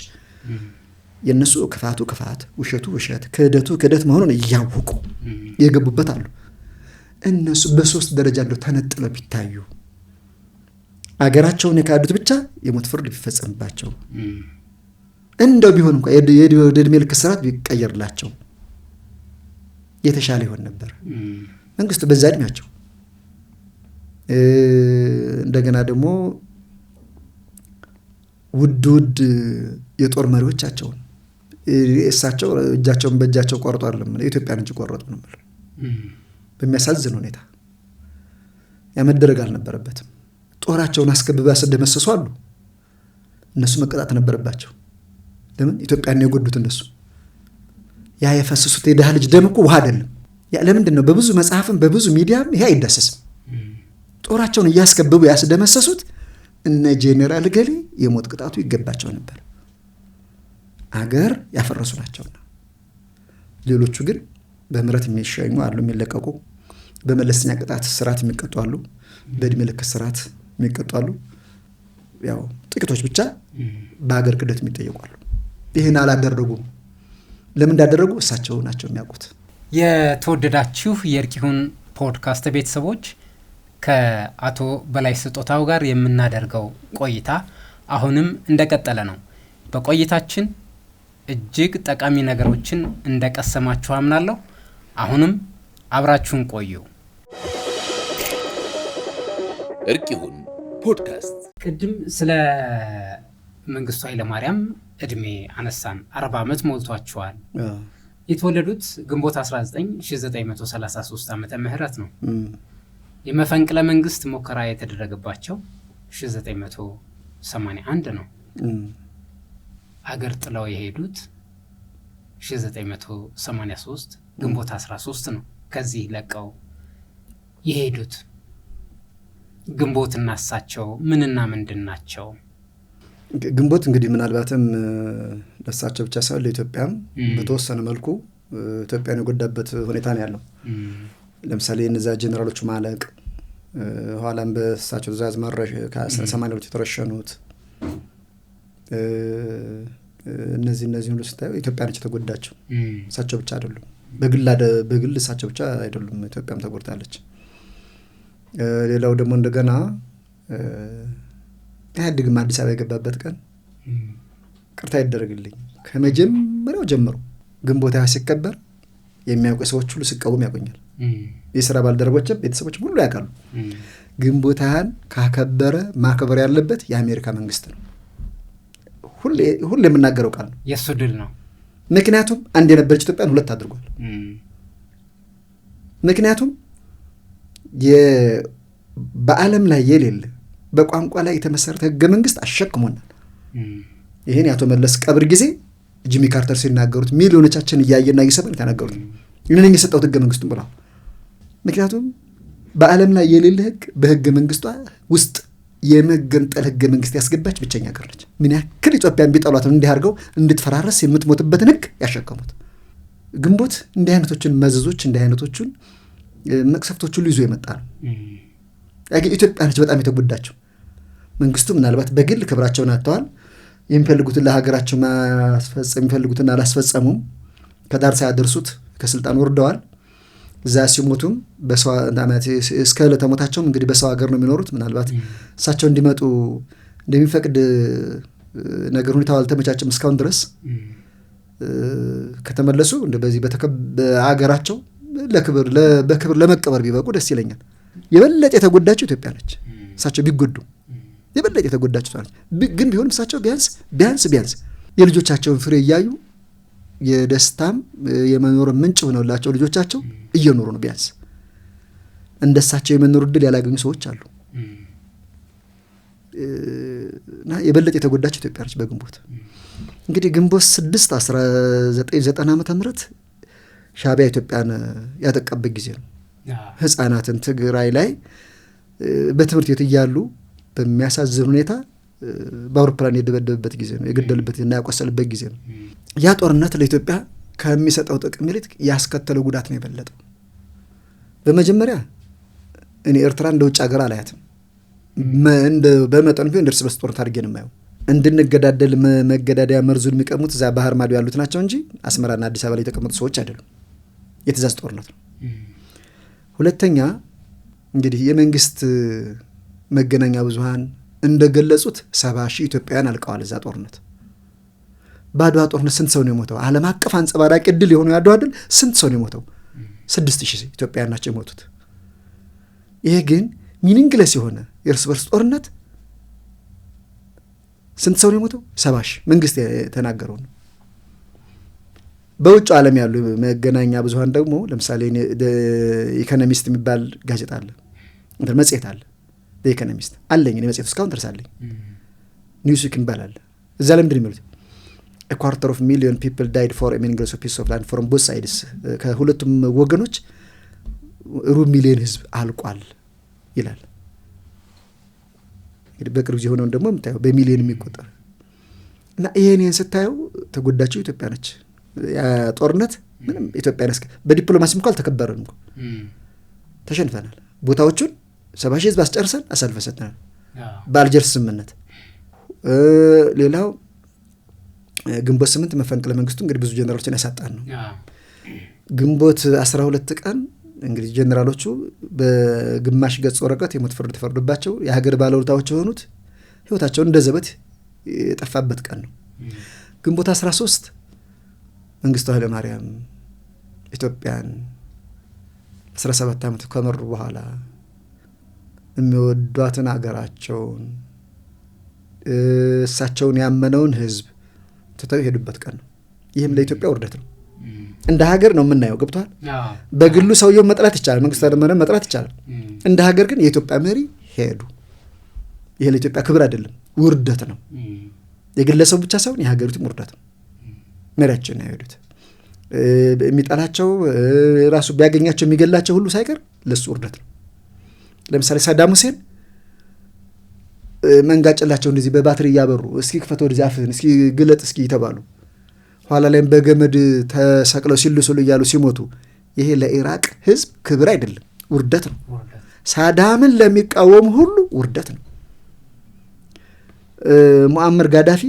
የነሱ ክፋቱ ክፋት፣ ውሸቱ ውሸት፣ ክህደቱ ክህደት መሆኑን እያወቁ የገቡበት አሉ። እነሱ በሶስት ደረጃ እንደው ተነጥለው ቢታዩ አገራቸውን የካዱት ብቻ የሞት ፍርድ ቢፈጸምባቸው እንደው ቢሆን እንኳን የዕድሜ ልክ እስራት ቢቀየርላቸው የተሻለ ይሆን ነበር። መንግስቱ በዛ እድሜያቸው እንደገና ደግሞ ውድ የጦር መሪዎቻቸውን እሳቸው እጃቸውን በእጃቸው ቆርጦ አይደለም የኢትዮጵያን እጅ ቆረጡ ነው ማለት በሚያሳዝን ሁኔታ ያመደረግ አልነበረበትም። ጦራቸውን አስከብበው ያስደመሰሱ አሉ። እነሱ መቀጣት ነበረባቸው። ለምን ኢትዮጵያን የጎዱት እነሱ። ያ የፈሰሱት የደሃ ልጅ ደም እኮ ውሃ አይደለም። ያ ለምንድን ነው በብዙ መጽሐፍም በብዙ ሚዲያም ይሄ አይዳሰስም። ጦራቸውን እያስከበቡ ያስደመሰሱት እነ ጄኔራል ገሌ የሞት ቅጣቱ ይገባቸው ነበር። አገር ያፈረሱ ናቸውና። ሌሎቹ ግን በምህረት የሚሸኙ አሉ፣ የሚለቀቁ በመለስተኛ ቅጣት ስርዓት የሚቀጡ አሉ፣ በእድሜ ልክ ስርዓት የሚቀጡ አሉ። ያው ጥቂቶች ብቻ በአገር ክህደት የሚጠየቁ አሉ። ይህን አላደረጉም። ለምን እንዳደረጉ እሳቸው ናቸው የሚያውቁት። የተወደዳችሁ የእርቂሁን ፖድካስት ቤተሰቦች ከአቶ በላይ ስጦታው ጋር የምናደርገው ቆይታ አሁንም እንደቀጠለ ነው። በቆይታችን እጅግ ጠቃሚ ነገሮችን እንደቀሰማችሁ አምናለሁ። አሁንም አብራችሁን ቆዩ። እርቂሁን ፖድካስት። ቅድም ስለ መንግስቱ ኃይለማርያም እድሜ አነሳን። 40 ዓመት ሞልቷቸዋል። የተወለዱት ግንቦት 1933 ዓመተ ምህረት ነው። የመፈንቅለ መንግስት ሙከራ የተደረገባቸው 1981 ነው። አገር ጥለው የሄዱት 1983 ግንቦት 13 ነው። ከዚህ ለቀው የሄዱት ግንቦት እና እሳቸው ምንና ምንድን ናቸው? ግንቦት እንግዲህ ምናልባትም ለእሳቸው ብቻ ሳይሆን ለኢትዮጵያም በተወሰነ መልኩ ኢትዮጵያን የጎዳበት ሁኔታ ነው ያለው። ለምሳሌ እነዛ ጄኔራሎቹ ማለቅ፣ ኋላም በእሳቸው ትእዛዝ ከ82 የተረሸኑት እነዚህ ሁሉ ስታዩ ኢትዮጵያ ነች የተጎዳቸው። እሳቸው ብቻ አይደሉም። በግል እሳቸው ብቻ አይደሉም፣ ኢትዮጵያም ተጎድታለች። ሌላው ደግሞ እንደገና ኢህአዴግም አዲስ አበባ የገባበት ቀን ቅርታ ይደረግልኝ ከመጀመሪያው ጀምሮ ግንቦት ሃያ ሲከበር የሚያውቁ ሰዎች ሁሉ ሲቃወሙ ያገኛል። የሥራ ባልደረቦችም ቤተሰቦችም ሁሉ ያውቃሉ። ግንቦት ሃያን ካከበረ ማክበር ያለበት የአሜሪካ መንግስት ነው። ሁሌ የምናገረው ቃል ነው። የሱ ድል ነው። ምክንያቱም አንድ የነበረች ኢትዮጵያን ሁለት አድርጓል። ምክንያቱም በዓለም ላይ የሌለ በቋንቋ ላይ የተመሰረተ ህገ መንግስት አሸክሞናል። ይህን የአቶ መለስ ቀብር ጊዜ ጂሚ ካርተር ሲናገሩት ሚሊዮኖቻችን እያየና እየሰማን የተናገሩት ይህንን የሰጠሁት ህገ መንግስቱን ብለው። ምክንያቱም በዓለም ላይ የሌለ ህግ በህገ መንግስቷ ውስጥ የመገንጠል ህገ መንግስት ያስገባች ብቸኛ ሀገር ነች። ምን ያክል ኢትዮጵያን ቢጠሏት እንዲህ አድርገው እንድትፈራረስ የምትሞትበትን ህግ ያሸከሙት። ግንቦት እንዲህ አይነቶችን መዘዞች እንዲህ አይነቶቹን መቅሰፍቶች ሁሉ ይዞ የመጣ ነው። ኢትዮጵያ ነች በጣም የተጎዳቸው። መንግስቱ ምናልባት በግል ክብራቸውን አጥተዋል። የሚፈልጉትን ለሀገራቸው ማስፈጸም የሚፈልጉትን አላስፈጸሙም። ከዳር ሳያደርሱት ከስልጣን ወርደዋል። እዛ ሲሞቱም እስከ ዕለተ ሞታቸውም እንግዲህ በሰው ሀገር ነው የሚኖሩት። ምናልባት እሳቸው እንዲመጡ እንደሚፈቅድ ነገር ሁኔታው አልተመቻቸም እስካሁን ድረስ። ከተመለሱ በዚህ በሀገራቸው በክብር ለመቀበር ቢበቁ ደስ ይለኛል። የበለጠ የተጎዳቸው ኢትዮጵያ ነች። እሳቸው ቢጎዱ የበለጠ የተጎዳቸው ነች። ግን ቢሆንም እሳቸው ቢያንስ የልጆቻቸውን ፍሬ እያዩ የደስታም የመኖር ምንጭ ሆነውላቸው ልጆቻቸው እየኖሩ ነው። ቢያንስ እንደሳቸው የመኖር ዕድል ያላገኙ ሰዎች አሉ እና የበለጠ የተጎዳቸው ኢትዮጵያ ነች በግንቦት። እንግዲህ ግንቦት 6 1990 ዓ.ም ሻዕቢያ ኢትዮጵያን ያጠቃበት ጊዜ ነው። ህፃናትን ትግራይ ላይ በትምህርት ቤት እያሉ በሚያሳዝን ሁኔታ በአውሮፕላን የደበደበበት ጊዜ ነው። የገደልበት እና ያቆሰልበት ጊዜ ነው። ያ ጦርነት ለኢትዮጵያ ከሚሰጠው ጥቅም ይልቅ ያስከተለው ጉዳት ነው የበለጠው። በመጀመሪያ እኔ ኤርትራ እንደ ውጭ ሀገር አላያትም። በመጠኑ ቢሆን እርስ በርስ ጦርነት አድርጌ ነው የማየው። እንድንገዳደል መገዳደያ መርዙን የሚቀሙት እዛ ባህር ማዶ ያሉት ናቸው እንጂ አስመራና አዲስ አበባ ላይ የተቀመጡ ሰዎች አይደሉም። የትእዛዝ ጦርነት ነው። ሁለተኛ እንግዲህ የመንግስት መገናኛ ብዙሃን እንደገለጹት 70,000 ኢትዮጵያውያን አልቀዋል እዛ ጦርነት። በአድዋ ጦርነት ስንት ሰው ነው የሞተው? ዓለም አቀፍ አንጸባራቂ ድል የሆነው የአድዋ ድል ስንት ሰው ነው የሞተው? 6,000 ኢትዮጵያውያን ናቸው የሞቱት። ይሄ ግን ሚኒንግለስ የሆነ የእርስ በርስ ጦርነት ስንት ሰው ነው የሞተው? 70,000 መንግስት የተናገረው ነው። በውጭ ዓለም ያሉ መገናኛ ብዙሃን ደግሞ ለምሳሌ ኢኮኖሚስት የሚባል ጋዜጣ አለ፣ መጽሔት አለ። ኢኮኖሚስት አለኝ እኔ መጽሔቱ እስካሁን ድረስ አለኝ። ኒውስዊክ ይባላል። እዛ ላይ ምንድን የሚሉት 250,000 people died for a meaningless piece of land from both sides። ከሁለቱም ወገኖች 250,000 ህዝብ አልቋል ይላል። እንግዲህ በቅርብ ጊዜ ሆነውን ደግሞ የምታየው በሚሊዮን የሚቆጠር እና ይሄን ስታየው ተጎዳችው ኢትዮጵያ ነች። ያ ጦርነት ምንም ኢትዮጵያ ነስከ በዲፕሎማሲም እንኳን አልተከበረም እኮ ተሸንፈናል። ቦታዎቹን 70,000 ህዝብ አስጨርሰን አሳልፈን ሰጥተናል በአልጀርስ ስምምነት። ሌላው ግንቦት 8 መፈንቅለ መንግስቱ እንግዲህ ብዙ ጀነራሎችን ያሳጣን ነው። ግንቦት 12 ቀን እንግዲህ ጀነራሎቹ በግማሽ ገጽ ወረቀት የሞት ፍርድ ተፈርዶባቸው የሀገር ባለውለታዎች የሆኑት ህይወታቸውን እንደ ዘበት የጠፋበት ቀን ነው። ግንቦት 13 መንግስቱ ኃይለ ማርያም ኢትዮጵያን 17 ዓመት ከመሩ በኋላ የሚወዷትን አገራቸውን እሳቸውን ያመነውን ህዝብ ትተው የሄዱበት ቀን ነው። ይህም ለኢትዮጵያ ውርደት ነው። እንደ ሀገር ነው የምናየው። ገብቷል። በግሉ ሰውየው መጥላት ይቻላል፣ መንግስቱ ኃይለ ማርያም መጥላት ይቻላል። እንደ ሀገር ግን የኢትዮጵያ መሪ ሄዱ። ይሄ ለኢትዮጵያ ክብር አይደለም፣ ውርደት ነው። የግለሰቡ ብቻ ሳይሆን የሀገሪቱም ውርደት ነው። መሪያችን ነው የሄዱት። የሚጠላቸው ራሱ ቢያገኛቸው የሚገላቸው ሁሉ ሳይቀር ለሱ ውርደት ነው። ለምሳሌ ሳዳም ሁሴን መንጋጭላቸው እንደዚህ በባትሪ እያበሩ እስኪ ክፈት ወደዚህ አፍህን እስኪ ግለጥ እስኪ ይተባሉ። ኋላ ላይም በገመድ ተሰቅለው ሲልሱሉ እያሉ ሲሞቱ ይሄ ለኢራቅ ህዝብ ክብር አይደለም፣ ውርደት ነው። ሳዳምን ለሚቃወሙ ሁሉ ውርደት ነው። ሙአመር ጋዳፊ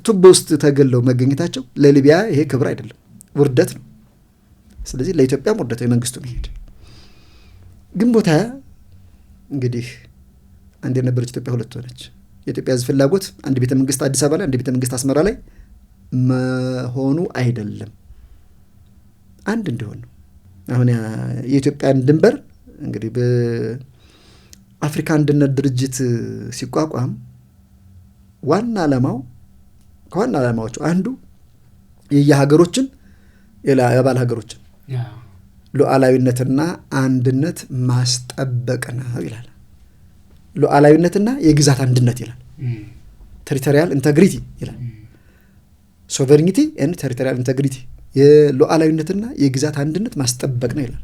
ቱቦ ውስጥ ተገለው መገኘታቸው ለሊቢያ ይሄ ክብር አይደለም፣ ውርደት ነው። ስለዚህ ለኢትዮጵያም ውርደት የመንግስቱ መሄድ። ግንቦት እንግዲህ አንድ የነበረች ኢትዮጵያ ሁለት ሆነች። የኢትዮጵያ ህዝብ ፍላጎት አንድ ቤተ መንግስት አዲስ አበባ ላይ፣ አንድ ቤተ መንግስት አስመራ ላይ መሆኑ አይደለም፣ አንድ እንዲሆን ነው። አሁን የኢትዮጵያን ድንበር እንግዲህ በአፍሪካ አንድነት ድርጅት ሲቋቋም ዋና ዓላማው ከዋና ዓላማዎቹ አንዱ የየሀገሮችን የአባል ሀገሮችን ሉዓላዊነትና አንድነት ማስጠበቅ ነው ይላል። ሉዓላዊነትና የግዛት አንድነት ይላል። ቴሪቶሪያል ኢንተግሪቲ ይላል። ሶቨሬኒቲ ኤንድ ቴሪቶሪያል ኢንተግሪቲ የሉዓላዊነትና የግዛት አንድነት ማስጠበቅ ነው ይላል።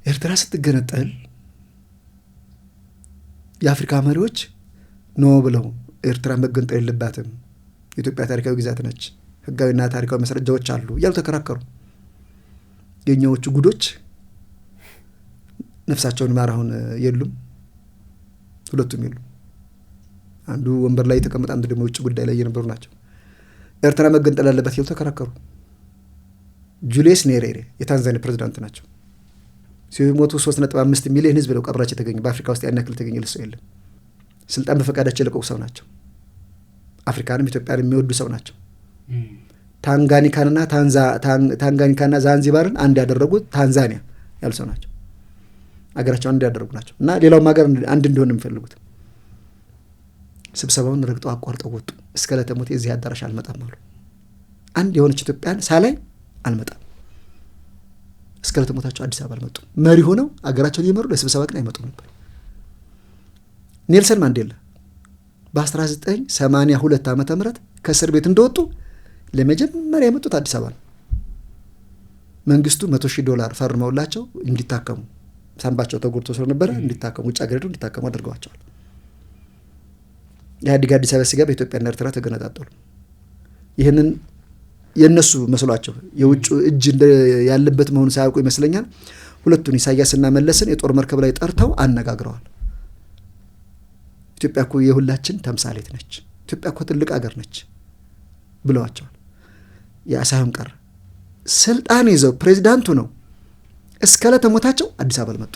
ኤርትራ ስትገነጠል የአፍሪካ መሪዎች ኖ ብለው ኤርትራ መገንጠል የለባትም፣ የኢትዮጵያ ታሪካዊ ግዛት ነች፣ ህጋዊና ታሪካዊ መስረጃዎች አሉ እያሉ ተከራከሩ። የኛዎቹ ጉዶች ነፍሳቸውን ማራሁን የሉም፣ ሁለቱም የሉም። አንዱ ወንበር ላይ የተቀመጠ፣ አንዱ ደግሞ ውጭ ጉዳይ ላይ የነበሩ ናቸው። ኤርትራ መገንጠል አለበት እያሉ ተከራከሩ። ጁልየስ ኔሬሬ የታንዛኒያ ፕሬዝዳንት ናቸው። ሲሞቱ 3.5 ሚሊዮን ህዝብ ነው ቀብራቸው የተገኘ። በአፍሪካ ውስጥ ያን ያክል የተገኘ ሰው የለም። ስልጣን በፈቃዳቸው የለቀቁ ሰው ናቸው። አፍሪካንም ኢትዮጵያን የሚወዱ ሰው ናቸው። ታንጋኒካና ዛንዚባርን አንድ ያደረጉት ታንዛኒያ ያሉ ሰው ናቸው። አገራቸው አንድ ያደረጉ ናቸው እና ሌላውም ሀገር አንድ እንዲሆን የሚፈልጉት። ስብሰባውን ረግጠው አቋርጠው ወጡ። እስከ ዕለተ ሞቴ እዚህ አዳራሽ አልመጣም አሉ። አንድ የሆነች ኢትዮጵያን ሳላይ አልመጣም። እስከ ዕለተ ሞታቸው አዲስ አበባ አልመጡም። መሪ ሆነው አገራቸውን እየመሩ ለስብሰባ ግን አይመጡም ነበር። ኔልሰን ማንዴላ በ1982 ዓመተ ምህረት ከእስር ቤት እንደወጡ ለመጀመሪያ የመጡት አዲስ አበባ ነው። መንግስቱ $100,000 ፈርመውላቸው እንዲታከሙ፣ ሳንባቸው ተጎድቶ ስለነበረ እንዲታከሙ፣ ውጭ ሀገር ሄደው እንዲታከሙ አድርገዋቸዋል። ኢህአዴግ አዲስ አበባ ሲገባ በኢትዮጵያና ኤርትራ ተገነጣጠሉ። ይህንን የነሱ መስሏቸው የውጭ እጅ ያለበት መሆኑ ሳያውቁ ይመስለኛል ሁለቱን ኢሳያስና መለስን የጦር መርከብ ላይ ጠርተው አነጋግረዋል። ኢትዮጵያ እኮ የሁላችን ተምሳሌት ነች፣ ኢትዮጵያ እኮ ትልቅ አገር ነች ብለዋቸዋል። ያ ሳይሆን ቀረ። ስልጣን ይዘው ፕሬዚዳንቱ ነው እስከ ዕለተ ሞታቸው አዲስ አበባ አልመጡ።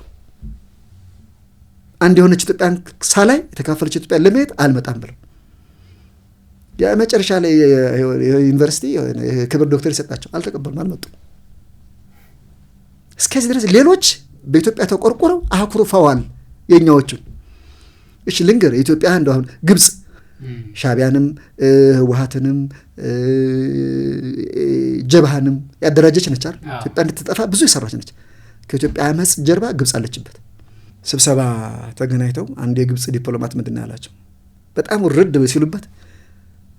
አንድ የሆነች ኢትዮጵያን ሳላይ የተካፈለች ኢትዮጵያ ለማየት አልመጣም ብለው የመጨረሻ ላይ ዩኒቨርሲቲ ክብር ዶክተር ይሰጣቸው አልተቀበሉም፣ አልመጡም። እስከዚህ ድረስ ሌሎች በኢትዮጵያ ተቆርቆረው አኩርፈዋል የኛዎቹን። እሺ ልንገር፣ ኢትዮጵያ እንደው አሁን ግብጽ ሻቢያንም ህወሓትንም ጀብሃንም ያደራጀች ነች አይደል? ኢትዮጵያ እንድትጠፋ ብዙ የሰራች ነች። ከኢትዮጵያ አመጽ ጀርባ ግብጽ አለችበት። ስብሰባ ተገናኝተው አንድ የግብጽ ዲፕሎማት ምንድን ነው ያላቸው? በጣም ውርድ ሲሉበት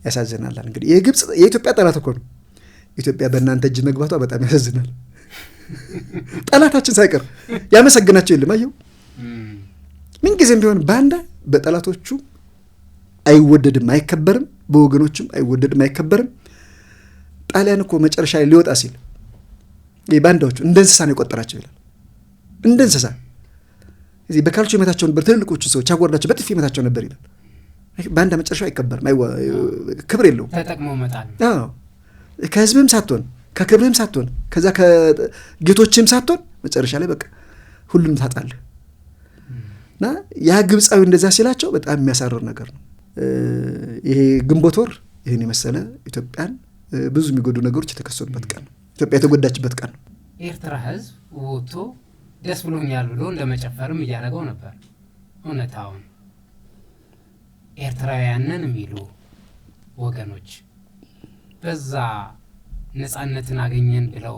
ያሳዝናል። እንግዲህ የግብጽ የኢትዮጵያ ጠላት እኮ ነው። ኢትዮጵያ በእናንተ እጅ መግባቷ በጣም ያሳዝናል። ጠላታችን ሳይቀር ያመሰግናቸው የለም። አየው፣ ምንጊዜም ቢሆን ባንዳ በጠላቶቹ አይወደድም አይከበርም፣ በወገኖችም አይወደድም አይከበርም። ጣሊያን እኮ መጨረሻ ላይ ሊወጣ ሲል ባንዳዎቹ እንደ እንስሳ ነው የቆጠራቸው ይላል። እንደ እንስሳ እዚህ በካልቾ ይመታቸው ነበር፣ ትልልቆቹ ሰዎች አጓርዳቸው በጥፊ ይመታቸው ነበር ይላል። ባንዳ መጨረሻው አይከበርም፣ ክብር የለውም። ተጠቅሞ መጣል። አዎ፣ ከህዝብም ሳትሆን ከክብርህም ሳትሆን ከዛ ከጌቶችም ሳትሆን መጨረሻ ላይ በቃ ሁሉንም ታጣለህ። እና ያ ግብፃዊ እንደዛ ሲላቸው በጣም የሚያሳርር ነገር ነው። ይሄ ግንቦት ወር ይህን የመሰለ ኢትዮጵያን ብዙ የሚጎዱ ነገሮች የተከሰቱበት ቀን ነው። ኢትዮጵያ የተጎዳችበት ቀን ነው። ኤርትራ ህዝብ ወጥቶ ደስ ብሎኛል ብሎ እንደመጨፈርም እያደረገው ነበር። እውነታውን ኤርትራውያንን የሚሉ ወገኖች በዛ ነፃነትን አገኘን ብለው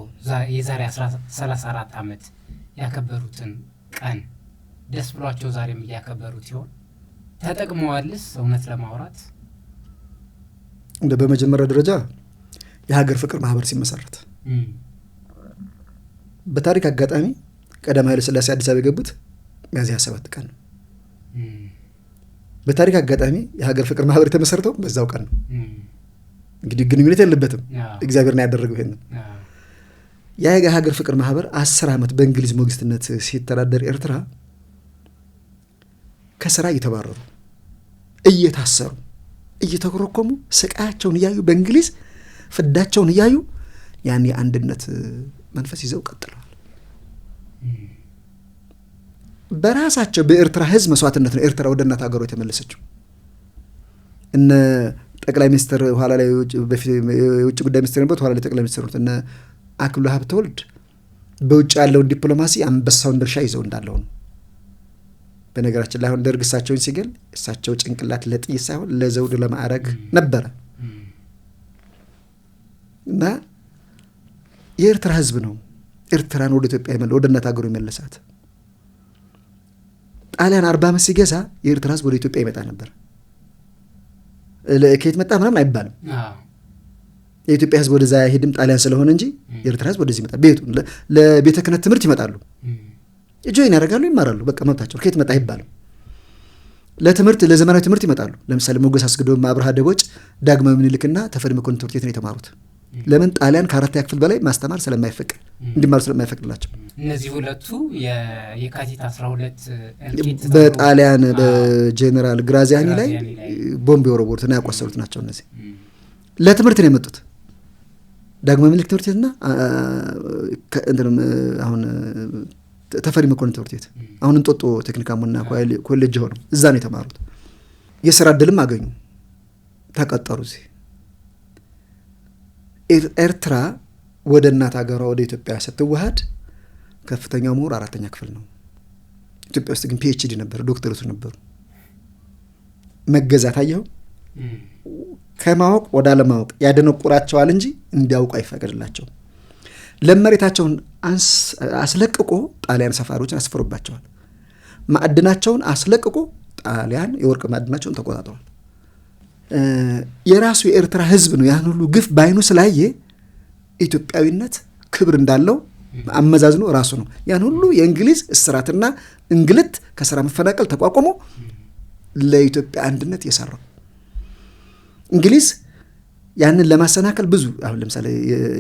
የዛሬ 34 ዓመት ያከበሩትን ቀን ደስ ብሏቸው ዛሬም እያከበሩት ይሆን? ተጠቅመዋልስ? እውነት ለማውራት እንደ በመጀመሪያ ደረጃ የሀገር ፍቅር ማህበር ሲመሰረት በታሪክ አጋጣሚ ቀዳማዊ ኃይለ ሥላሴ አዲስ አበባ የገቡት ሚያዝያ 27 ቀን ነው። በታሪክ አጋጣሚ የሀገር ፍቅር ማህበር የተመሰረተው በዛው ቀን ነው። እንግዲህ ግንኙነት የለበትም፣ እግዚአብሔር ነው ያደረገው ይሄንን። ያ የሀገር ፍቅር ማህበር 10 ዓመት በእንግሊዝ ሞግዚትነት ሲተዳደር ኤርትራ ከስራ እየተባረሩ እየታሰሩ እየተኮረኮሙ ስቃያቸውን እያዩ በእንግሊዝ ፍዳቸውን እያዩ ያን የአንድነት መንፈስ ይዘው ቀጥለዋል። በራሳቸው በኤርትራ ህዝብ መስዋዕትነት ነው ኤርትራ ወደ እናት ሀገሯ የተመለሰችው። እነ ጠቅላይ ሚኒስትር ኋላ ላይ የውጭ ጉዳይ ሚኒስትር ነበር፣ ኋላ ላይ ጠቅላይ ሚኒስትር ነው። እነ አክሉ ሀብተወልድ በውጭ ያለውን ዲፕሎማሲ አንበሳውን ድርሻ ይዘው እንዳለው ነው። በነገራችን ላይ አሁን ደርግ እሳቸውን ሲገል እሳቸው ጭንቅላት ለጥይት ሳይሆን ለዘውድ ለማዕረግ ነበረ እና የኤርትራ ህዝብ ነው ኤርትራን ወደ ኢትዮጵያ ወደ እናት ሀገሩ የመለሳት። ጣሊያን 40 ዓመት ሲገዛ የኤርትራ ህዝብ ወደ ኢትዮጵያ ይመጣ ነበር። ከየት መጣ ምናምን አይባልም። የኢትዮጵያ ህዝብ ወደዛ አይሄድም ጣሊያን ስለሆነ እንጂ የኤርትራ ህዝብ ወደዚህ ይመጣ። ቤቱ ለቤተ ክህነት ትምህርት ይመጣሉ፣ ጆይን ያደርጋሉ፣ ይማራሉ። በቃ መብታቸው። ከየት መጣ አይባልም። ለትምህርት ለዘመናዊ ትምህርት ይመጣሉ። ለምሳሌ ሞገስ አስገዶም፣ አብርሃ ደቦጭ፣ ዳግማዊ ምኒልክና ተፈሪ መኮንን ትምህርት ቤት ነው የተማሩት። ለምን? ጣሊያን ከ4ኛ ክፍል በላይ ማስተማር ስለማይፈቅድ እንዲማሩ ስለማይፈቅድላቸው። እነዚህ ሁለቱ የካቲት 12 በጣሊያን በጄኔራል ግራዚያኒ ላይ ቦምብ የወረወሩትና ያቆሰሉት ናቸው። እነዚህ ለትምህርት ነው የመጡት። ዳግማዊ ምኒልክ ትምህርት ቤትና አሁን ተፈሪ መኮንን ትምህርት ቤት አሁን እንጦጦ ቴክኒካሙና ኮሌጅ ሆነው እዛ ነው የተማሩት። የሥራ ዕድልም አገኙ፣ ተቀጠሩ። እዚህ ኤርትራ ወደ እናት ሀገሯ ወደ ኢትዮጵያ ስትዋሃድ ከፍተኛው ምሁር 4ኛ ክፍል ነው። ኢትዮጵያ ውስጥ ግን ፒኤችዲ ነበር፣ ዶክተሮች ነበሩ። መገዛት አየኸው፣ ከማወቅ ወደ አለማወቅ ያደነቁራቸዋል እንጂ እንዲያውቁ አይፈቀድላቸው። ለመሬታቸውን አስለቅቆ ጣሊያን ሰፋሪዎችን አስፈሩባቸዋል። ማዕድናቸውን አስለቅቆ ጣሊያን የወርቅ ማዕድናቸውን ተቆጣጥሯል። የራሱ የኤርትራ ህዝብ ነው ያን ሁሉ ግፍ ባይኑ ስላየ ኢትዮጵያዊነት ክብር እንዳለው አመዛዝኖ ራሱ ነው ያን ሁሉ የእንግሊዝ እስራትና እንግልት ከስራ መፈናቀል ተቋቁሞ ለኢትዮጵያ አንድነት የሰራው። እንግሊዝ ያንን ለማሰናከል ብዙ አሁን ለምሳሌ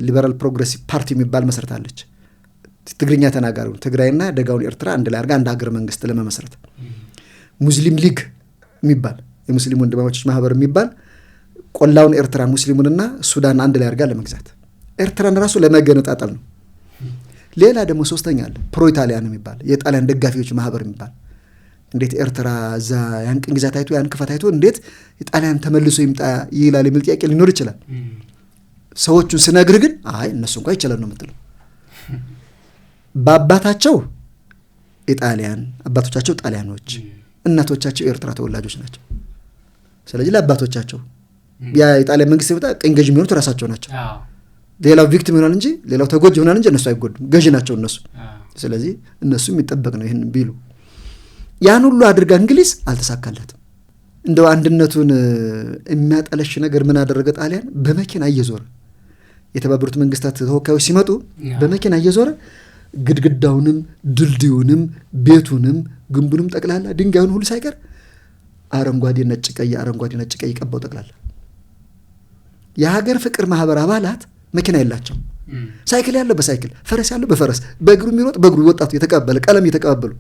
ሊበራል ፕሮግሬሲቭ ፓርቲ የሚባል መስርታለች። ትግርኛ ተናጋሪው ትግራይና ደጋውን ኤርትራ አንድ ላይ አድርጋ አንድ ሀገር መንግስት ለመመስረት። ሙስሊም ሊግ የሚባል የሙስሊም ወንድማማቾች ማህበር የሚባል ቆላውን ኤርትራ ሙስሊሙንና ሱዳን አንድ ላይ አድርጋ ለመግዛት ኤርትራን ራሱ ለመገነጣጠል ነው። ሌላ ደግሞ ሶስተኛ አለ ፕሮ ኢታሊያን የሚባል የጣሊያን ደጋፊዎች ማህበር የሚባል እንዴት ኤርትራ እዛ ያን ቅኝ ግዛት አይቶ ያን ክፋት አይቶ እንዴት ኢጣሊያን ተመልሶ ይምጣ ይላል የሚል ጥያቄ ሊኖር ይችላል። ሰዎቹን ስነግር ግን አይ እነሱ እንኳን ይችላል ነው የምትለው። በአባታቸው ኢጣሊያን አባቶቻቸው ጣሊያኖች እናቶቻቸው ኤርትራ ተወላጆች ናቸው። ስለዚህ ለአባቶቻቸው ያ ኢጣሊያን መንግስት ሲመጣ ቅኝ ገዥ የሚሆኑት ራሳቸው ናቸው። ሌላው ቪክቲም ይሆናል እንጂ ሌላው ተጎጂ ይሆናል እንጂ እነሱ አይጎዱም። ገዥ ናቸው እነሱ። ስለዚህ እነሱ የሚጠበቅ ነው ይሄን ቢሉ ያን ሁሉ አድርጋ እንግሊዝ አልተሳካለትም። እንደው አንድነቱን የሚያጠለሽ ነገር ምን አደረገ ጣሊያን? በመኪና እየዞረ የተባበሩት መንግስታት ተወካዮች ሲመጡ በመኪና እየዞረ ግድግዳውንም ድልድዩንም ቤቱንም ግንቡንም ጠቅላላ ድንጋዩን ሁሉ ሳይቀር አረንጓዴ ነጭ ቀይ ቀባው ጠቅላላ። የሀገር ፍቅር ማህበር አባላት መኪና የላቸው። ሳይክል ያለው በሳይክል ፈረስ ያለው በፈረስ በእግሩ የሚሮጥ በእግሩ ወጣቱ የተቀበለ ቀለም የተቀበሉ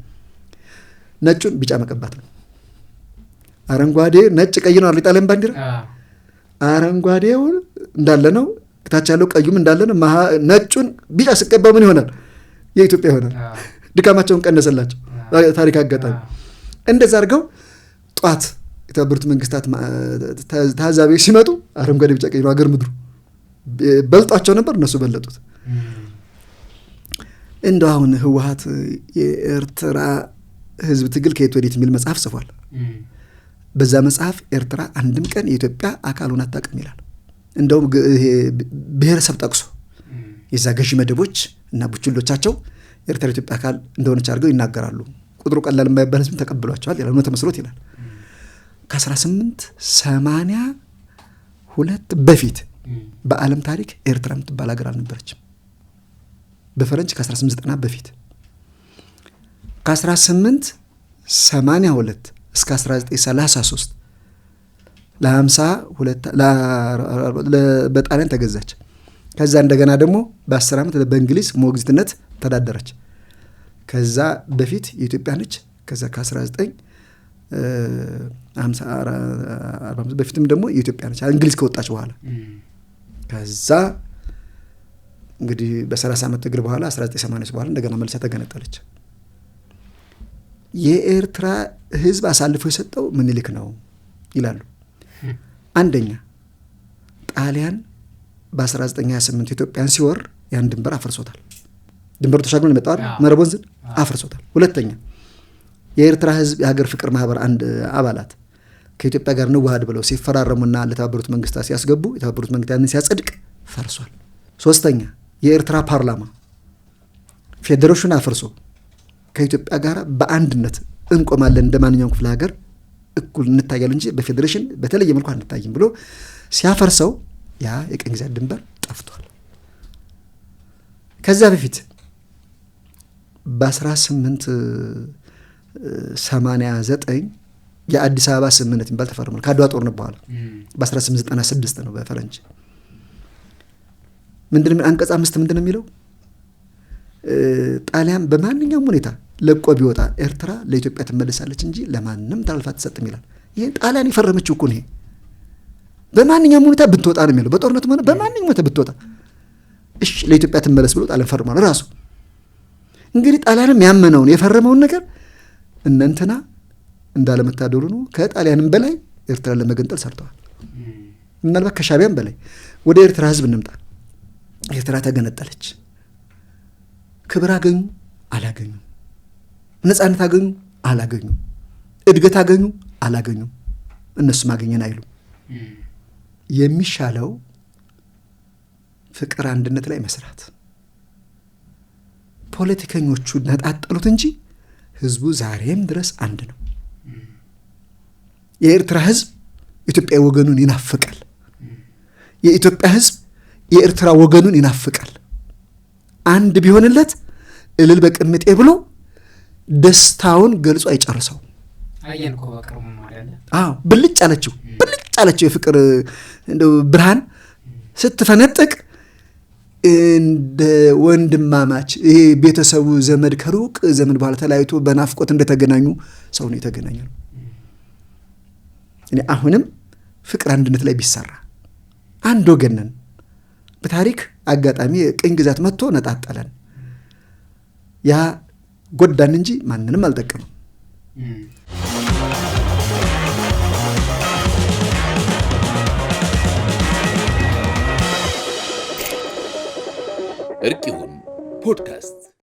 ነጩን ቢጫ መቀባት ነው። አረንጓዴ ነጭ ቀይ ነው አይደል? ጣሊያን ባንዲራ አረንጓዴው እንዳለ ነው፣ ታች ያለው ቀዩም እንዳለ ነው። ነጩን ቢጫ ሲቀባው ምን ይሆናል? የኢትዮጵያ ይሆናል። ድካማቸውን ቀነሰላቸው። ታሪክ አጋጣሚ እንደዛ አድርገው ጧት የተባበሩት መንግስታት ታዛቢዎች ሲመጡ አረንጓዴ ቢጫ ቀይ ነው አገር ምድሩ። በልጧቸው ነበር፣ እነሱ በለጡት። እንደው አሁን ህወሓት የኤርትራ ህዝብ ትግል ከየት ወዴት የሚል መጽሐፍ ጽፏል። በዛ መጽሐፍ ኤርትራ አንድም ቀን የኢትዮጵያ አካሉን አታውቅም ይላል። እንደውም ብሔረሰብ ጠቅሶ የዛ ገዢ መደቦች እና ቡችሎቻቸው ኤርትራ የኢትዮጵያ አካል እንደሆነች አድርገው ይናገራሉ። ቁጥሩ ቀላል የማይባል ህዝብ ተቀብሏቸዋል ይላል። ነው ተመስሎት ይላል። ከ1882 በፊት በዓለም ታሪክ ኤርትራ የምትባል ሀገር አልነበረችም። በፈረንጅ ከ1890 በፊት ከ1882 እስከ 1933 ለ52 በጣሊያን ተገዛች። ከዛ እንደገና ደግሞ በ10 ዓመት በእንግሊዝ ሞግዚትነት ተዳደረች። ከዛ በፊት የኢትዮጵያ ነች። ከዛ ከ1945 በፊትም ደግሞ የኢትዮጵያ ነች እንግሊዝ ከወጣች በኋላ። ከዛ እንግዲህ በ30 ዓመት ትግል በኋላ 1980 በኋላ እንደገና መልሳ ተገነጠለች። የኤርትራ ህዝብ አሳልፎ የሰጠው ምኒልክ ነው ይላሉ። አንደኛ ጣሊያን በ1928 ኢትዮጵያን ሲወር ያን ድንበር አፍርሶታል። ድንበሩ ተሻግሮ የመጣው መረብ ወንዝን አፍርሶታል። ሁለተኛ የኤርትራ ህዝብ የሀገር ፍቅር ማህበር አንድ አባላት ከኢትዮጵያ ጋር እንዋሃድ ብለው ሲፈራረሙና ለተባበሩት መንግስታት ሲያስገቡ የተባበሩት መንግስታት ሲያጸድቅ ፈርሷል። ሶስተኛ የኤርትራ ፓርላማ ፌዴሬሽን አፍርሶ ከኢትዮጵያ ጋር በአንድነት እንቆማለን እንደማንኛውም ክፍለ ሀገር እኩል እንታያለን እንጂ በፌዴሬሽን በተለየ መልኩ አንታይም ብሎ ሲያፈርሰው ያ የቅኝ ግዛት ድንበር ጠፍቷል። ከዛ በፊት በ1889 የአዲስ አበባ ስምምነት የሚባል ተፈርሟል። ከአድዋ ጦርነት በኋላ በ1896 ነው በፈረንጅ። ምንድነው አንቀጽ 5 ምንድነው የሚለው? ጣሊያን በማንኛውም ሁኔታ ለቆ ቢወጣ ኤርትራ ለኢትዮጵያ ትመለሳለች እንጂ ለማንም ተላልፋ አትሰጥም ይላል። ይሄ ጣሊያን የፈረመችው እኮ ነው። ይሄ በማንኛውም ሁኔታ ብትወጣ ነው የሚለው። በጦርነት ሆነ በማንኛውም ሁኔታ ብትወጣ እሺ ለኢትዮጵያ ትመለስ ብሎ ጣሊያን ፈርሟል ራሱ። እንግዲህ ጣሊያንም ያመነውን የፈረመውን ነገር እነንትና እንዳለመታደሉ ነው ከጣሊያንም በላይ ኤርትራ ለመገንጠል ሰርተዋል። ምናልባት ከሻቢያም በላይ። ወደ ኤርትራ ህዝብ እንምጣ። ኤርትራ ተገነጠለች። ክብር አገኙ አላገኙ፣ ነፃነት አገኙ አላገኙ፣ እድገት አገኙ አላገኙ፣ እነሱም አገኘን አይሉ። የሚሻለው ፍቅር አንድነት ላይ መስራት። ፖለቲከኞቹ ነጣጠሉት እንጂ ህዝቡ ዛሬም ድረስ አንድ ነው። የኤርትራ ህዝብ ኢትዮጵያ ወገኑን ይናፍቃል። የኢትዮጵያ ህዝብ የኤርትራ ወገኑን ይናፍቃል። አንድ ቢሆንለት እልል በቅምጤ ብሎ ደስታውን ገልጾ አይጨርሰው። አየን እኮ በቅርቡ ማለት አዎ ብልጭ አለችው የፍቅር እንደው ብርሃን ስትፈነጥቅ እንደ ወንድማማች ይሄ ቤተሰቡ ዘመድ ከሩቅ ዘመን በኋላ ተለያይቶ በናፍቆት እንደተገናኙ ሰው ነው የተገናኘው። እኔ አሁንም ፍቅር አንድነት ላይ ቢሰራ አንድ ወገን ነን። በታሪክ አጋጣሚ ቅኝ ግዛት መጥቶ ነጣጠለን። ያ ጎዳን እንጂ ማንንም አልጠቀመም። እርቅ ይሁን ፖድካስት